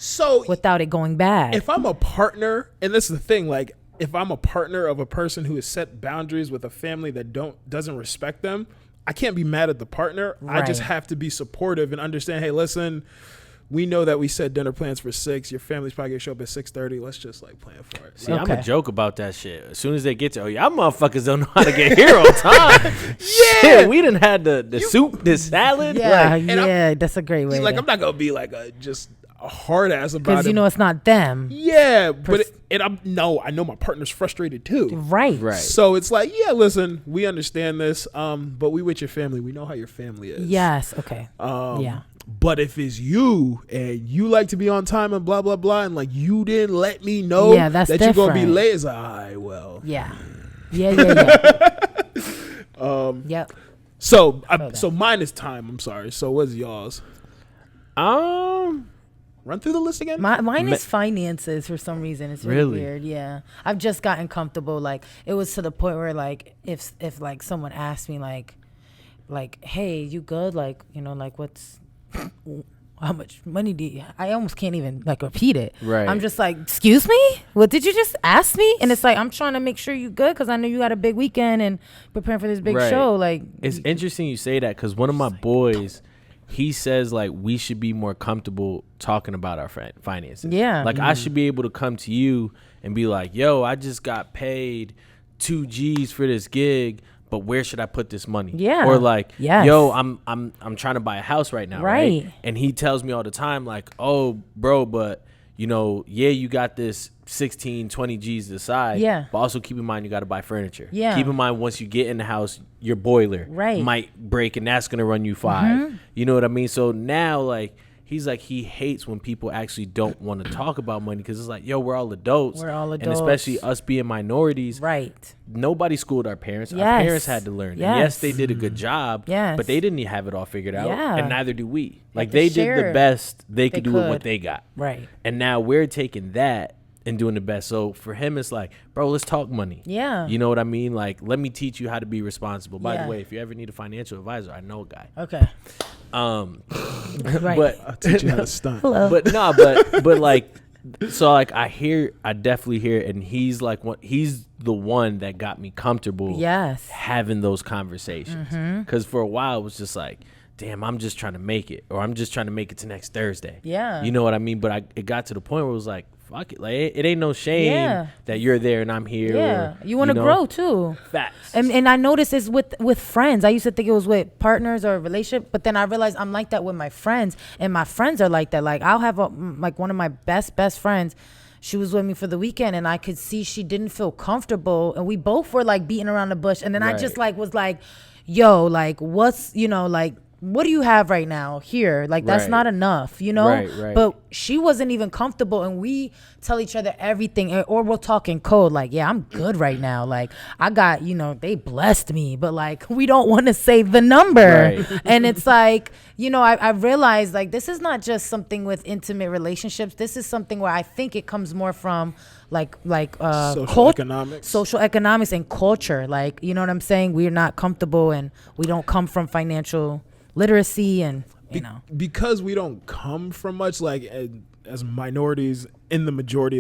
without it going bad. If I'm a partner, and this is the thing, like, if I'm a partner of a person who has set boundaries with a family that doesn't respect them, I can't be mad at the partner. Right. I just have to be supportive and understand, hey, listen, we know that we set dinner plans for 6. Your family's probably going to show up at 6:30. Let's just, like, plan for it. See, I'm a joke about that shit. As soon as they get to, y'all motherfuckers don't know how to get here on time. Shit, we done had the soup, the salad. Yeah, that's a great way. Like, I'm not going to be, like, just a hard ass about it. Because it's not them. Yeah, but I know my partner's frustrated too. Right. So it's like, yeah, listen, we understand this, but we with your family. We know how your family is. Yes. Okay. Yeah. But if it's you and you like to be on time and blah blah blah, and like you didn't let me know that you're gonna be late, it's like, all right, well. Yeah. Yep. So mine is time. I'm sorry. So what's y'all's? Run through the list again. Mine is finances for some reason. It's really weird. Yeah, I've just gotten comfortable. Like, it was to the point where, like, if like someone asked me like, hey, you good? Like, like, what's how much money do you? I almost can't even like repeat it. Right. I'm just like, excuse me? What did you just ask me? And it's like, I'm trying to make sure you good because I know you got a big weekend and preparing for this big show. Like, it's interesting you say that because one of my boys, he says, like, we should be more comfortable talking about our finances. Yeah. Like, I should be able to come to you and be like, yo, I just got paid 2 G's for this gig, but where should I put this money? Yeah. Or like, yes. yo, I'm trying to buy a house right now, right? And he tells me all the time, like, oh, bro, but, you got this 16, 20 G's to the side. Yeah. But also keep in mind you got to buy furniture. Yeah. Keep in mind once you get in the house, your boiler might break and that's going to run you $5. You know what I mean? So now, like, he's like, he hates when people actually don't want to talk about money because it's like, yo, we're all adults. We're all adults. And especially us being minorities. Right. Nobody schooled our parents. Yes. Our parents had to learn. Yes. And yes, they did a good job. Yes. But they didn't have it all figured out. Yeah. And neither do we. Like, to they did share the best they could do with could. what they got. Right. And now we're taking that and doing the best. So for him, it's like, bro, let's talk money. Yeah. You know what I mean? Like, let me teach you how to be responsible. By Yeah. the way, if you ever need a financial advisor, I know a guy. Okay. Right. But I'll teach you how to stunt. Hello. but like, so like I definitely hear it, and he's like, he's the one that got me comfortable. Yes. Having those conversations, because for a while it was just like, damn, I'm just trying to make it, or I'm just trying to make it to next Thursday. Yeah. You know what I mean? But it got to the point where it was like, fuck it. Like, it ain't no shame that you're there and I'm here. Yeah. Or, You want to grow too. Facts. And I noticed it's with friends. I used to think it was with partners or a relationship, but then I realized I'm like that with my friends, and my friends are like that. Like, I'll have like one of my best friends. She was with me for the weekend, and I could see she didn't feel comfortable, and we both were like beating around the bush. And then I just like was like, yo, like, what's, like, what do you have right now here? Like, that's not enough, Right. But she wasn't even comfortable, and we tell each other everything, or we'll talk in code. Like, yeah, I'm good right now. Like, I got, they blessed me, but like, we don't want to say the number. Right. And it's like, I realized, like, this is not just something with intimate relationships. This is something where I think it comes more from social economics and culture. Like, you know what I'm saying? We're not comfortable, and we don't come from financial literacy, and because we don't come from much, like, as minorities, in the majority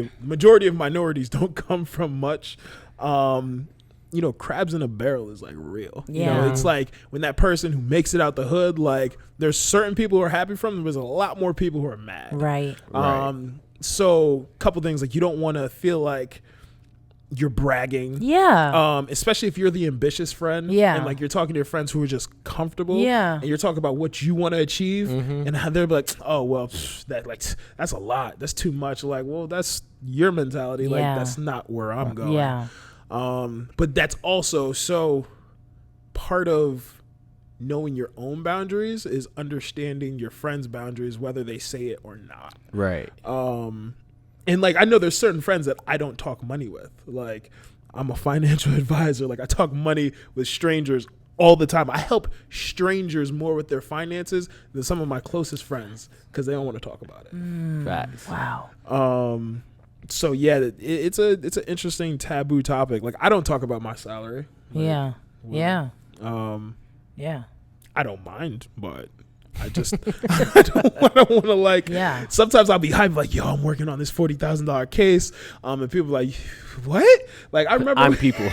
of minorities don't come from much. Crabs in a barrel is like real. Yeah. It's like when that person who makes it out the hood, like, there's certain people who are happy from them, there's a lot more people who are mad. Right. So a couple things, like, you don't want to feel like you're bragging. Yeah. Especially if you're the ambitious friend. Yeah. And like you're talking to your friends who are just comfortable. Yeah. And you're talking about what you want to achieve. And how they're like, oh, well, that's a lot. That's too much. Like, well, that's your mentality. Like, that's not where I'm going. Yeah. But that's also so part of knowing your own boundaries is understanding your friends' boundaries, whether they say it or not. Right. And like, I know there's certain friends that I don't talk money with. Like, I'm a financial advisor. Like, I talk money with strangers all the time. I help strangers more with their finances than some of my closest friends because they don't want to talk about it. Facts. Wow. So yeah, it's an interesting taboo topic. Like, I don't talk about my salary. Like, Yeah. Yeah. I don't mind, but I just I don't want to like. Yeah. Sometimes I'll be hyped like, yo, I'm working on this $40,000 case, and people are like, what? Like, I remember I'm people.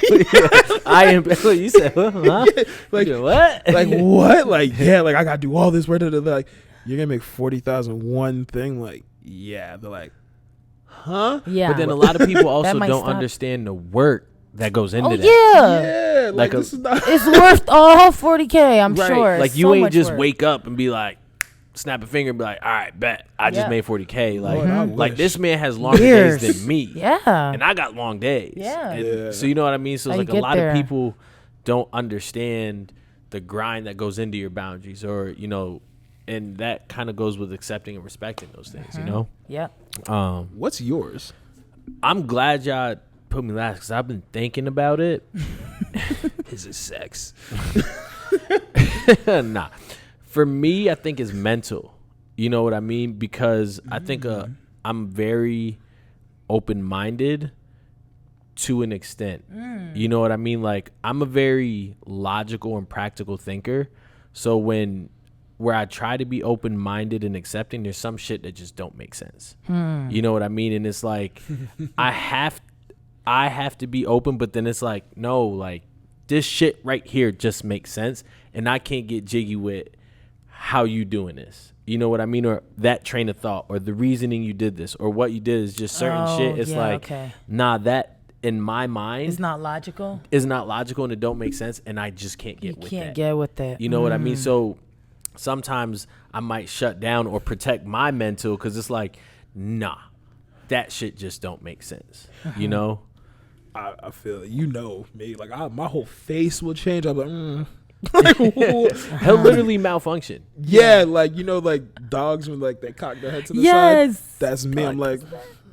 I am. You said, huh? Like, what? Like, what? Like, yeah, like, I gotta do all this work. They're like, you're gonna make 40,000 one thing. Like, yeah. They're like, huh? Yeah. But then a lot of people also might don't stop. understand the work that goes into that. Yeah. Like, Like this is not. It's worth all $40K, I'm Right. sure. Like, So you ain't much just work. wake up and be like, snap a finger and be like, all right, bet. I just Yeah. made 40K. Like, Lord, I like wish. this man has longer Years. days than me. Yeah. And I got long days. Yeah. And Yeah. So you know what I mean? So How it's you like a get lot there. of people don't understand the grind that goes into your boundaries, or, and that kind of goes with accepting and respecting those things, Yep. What's yours? I'm glad y'all put me last because I've been thinking about it. Is it sex? Nah. For me, I think it's mental. You know what I mean? Because I think I'm very open-minded to an extent. You know what I mean? Like, I'm a very logical and practical thinker. So where I try to be open-minded and accepting, there's some shit that just don't make sense. You know what I mean? And it's like, I have to be open, but then it's like, no, like, this shit right here just makes sense, and I can't get jiggy with how you doing this. You know what I mean? Or that train of thought, or the reasoning you did this, or what you did is just certain shit. It's nah, that in my mind It's not logical. is not logical, and it don't make sense, and I just can't get You with can't that. get with it. You know what I mean? So sometimes I might shut down or protect my mental because it's like, nah, that shit just don't make sense. You know? I feel it. Me. Like, my whole face will change. I'm like, Like, he'll literally malfunction. Yeah, like like dogs when like they cock their head to the side. That's me. I'm like,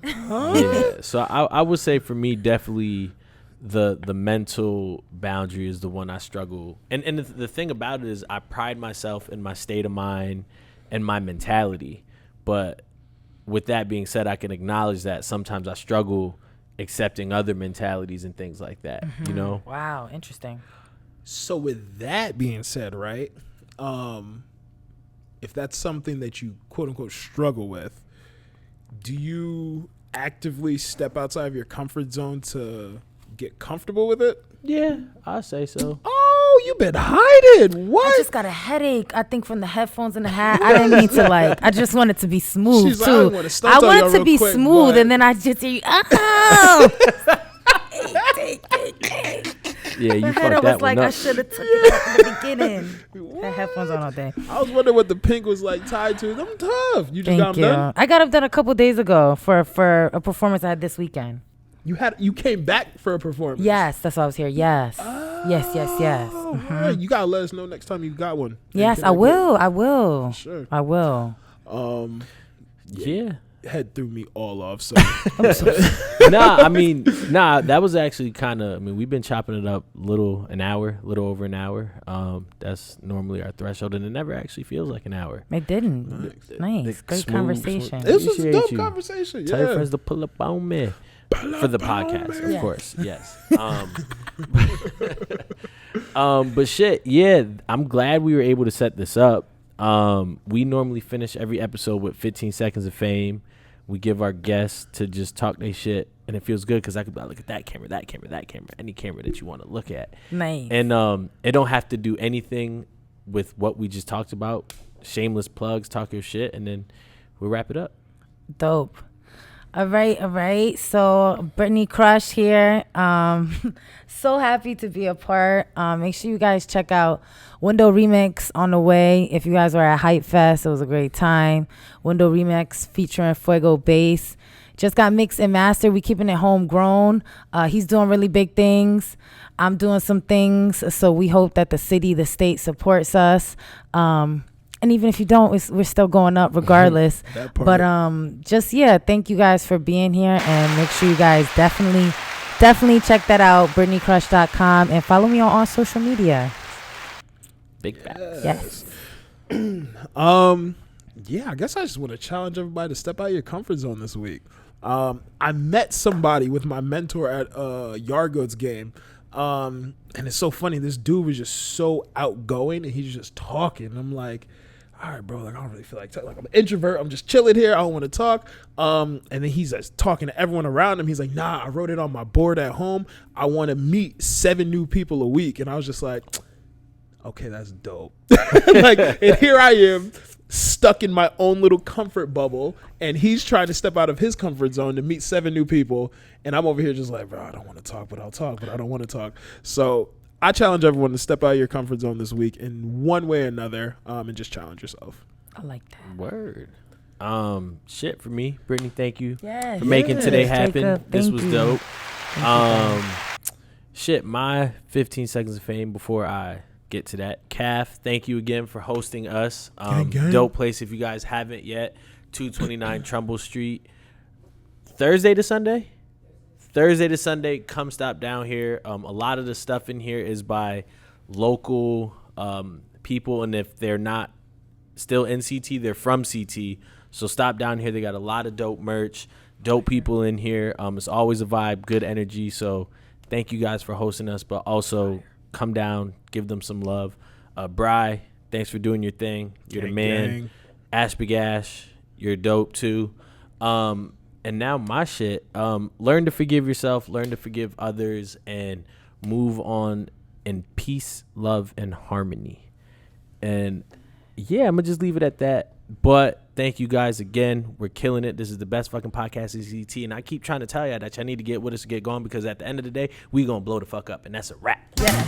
huh? Yeah. So I would say for me, definitely the mental boundary is the one I struggle. And the thing about it is I pride myself in my state of mind and my mentality. But with that being said, I can acknowledge that sometimes I struggle accepting other mentalities and things like that, Wow, interesting. So with that being said, right, if that's something that you quote unquote struggle with, do you actively step outside of your comfort zone to get comfortable with it? Yeah, I say so. Oh, you've been hiding. What? I just got a headache, I think, from the headphones and the hat. I didn't mean to I just want it to be smooth. She's too. I want it to be smooth, and then I just hear you, oh. Yeah, you fucked I that was like, one up. I should have took it out in the beginning. Had headphones on all day. I was wondering what the pink was like tied to. Them tough. You just Thank got them done? I got them done a couple days ago for a performance I had this weekend. You came back for a performance? Yes, that's why I was here. Yes. Yes. Mm-hmm. All right, you gotta let us know next time you got one. Yes, I will. Sure. I will. Yeah. Head threw me all off. So Nah, that was actually kind of. We've been chopping it up little over an hour. That's normally our threshold, and it never actually feels like an hour. It didn't. Nice, great conversation. This was a dope conversation. Tell your friends to pull up on me for the podcast, of course. Yes. But shit, yeah. I'm glad we were able to set this up. We normally finish every episode with 15 seconds of fame. We give our guests to just talk their shit, and it feels good because I could be like, look at that camera, any camera that you want to look at. Nice. And it don't have to do anything with what we just talked about. Shameless plugs, talk your shit, and then we'll wrap it up. Dope. All right. So Brittney Crush here. So happy to be a part. Make sure you guys check out Window Remix on the way. If you guys were at Hype Fest, it was a great time. Window Remix featuring Fuego Bass. Just got mixed and mastered. We keeping it homegrown. He's doing really big things. I'm doing some things. So we hope that the city, the state supports us. And even if you don't, we're still going up regardless. But thank you guys for being here, and make sure you guys definitely check that out, BrittneyCrush.com, and follow me on all social media. Big facts. Yes. I guess I just want to challenge everybody to step out of your comfort zone this week. I met somebody with my mentor at Yargood's game. And it's so funny. This dude was just so outgoing, and he's just talking. I'm like, all right, bro, like I don't really feel like talking. Like I'm an introvert. I'm just chilling here. I don't want to talk. And then he's just talking to everyone around him. He's like, nah, I wrote it on my board at home. I want to meet 7 new people a week. And I was just like, okay, that's dope. And here I am, stuck in my own little comfort bubble, and he's trying to step out of his comfort zone to meet 7 new people, and I'm over here just like, bro, I don't want to talk, but I'll talk, but I don't want to talk. So I challenge everyone to step out of your comfort zone this week in one way or another, and just challenge yourself. I like that. Word. Shit for me, Brittney. Thank you for making today happen. Jacob, this was you. dope. Shit, my 15 seconds of fame before I get to that. Calf, thank you again for hosting us. Gang. Dope place if you guys haven't yet. 229 Trumbull Street. Thursday to Sunday, come stop down here. A lot of the stuff in here is by local people, and if they're not still in CT, they're from CT. So stop down here. They got a lot of dope merch, dope people in here. It's always a vibe, good energy. So thank you guys for hosting us, but also come down, give them some love. Bri, thanks for doing your thing. You're the man. Gang. Ash Big Ash, you're dope too. And now my shit, learn to forgive yourself, learn to forgive others, and move on in peace, love, and harmony. And yeah, I'm gonna just leave it at that. But thank you guys again. We're killing it. This is the best fucking podcast in CT. And I keep trying to tell you that y'all need to get with us to get going, because at the end of the day, we gonna blow the fuck up, and that's a wrap. Yes.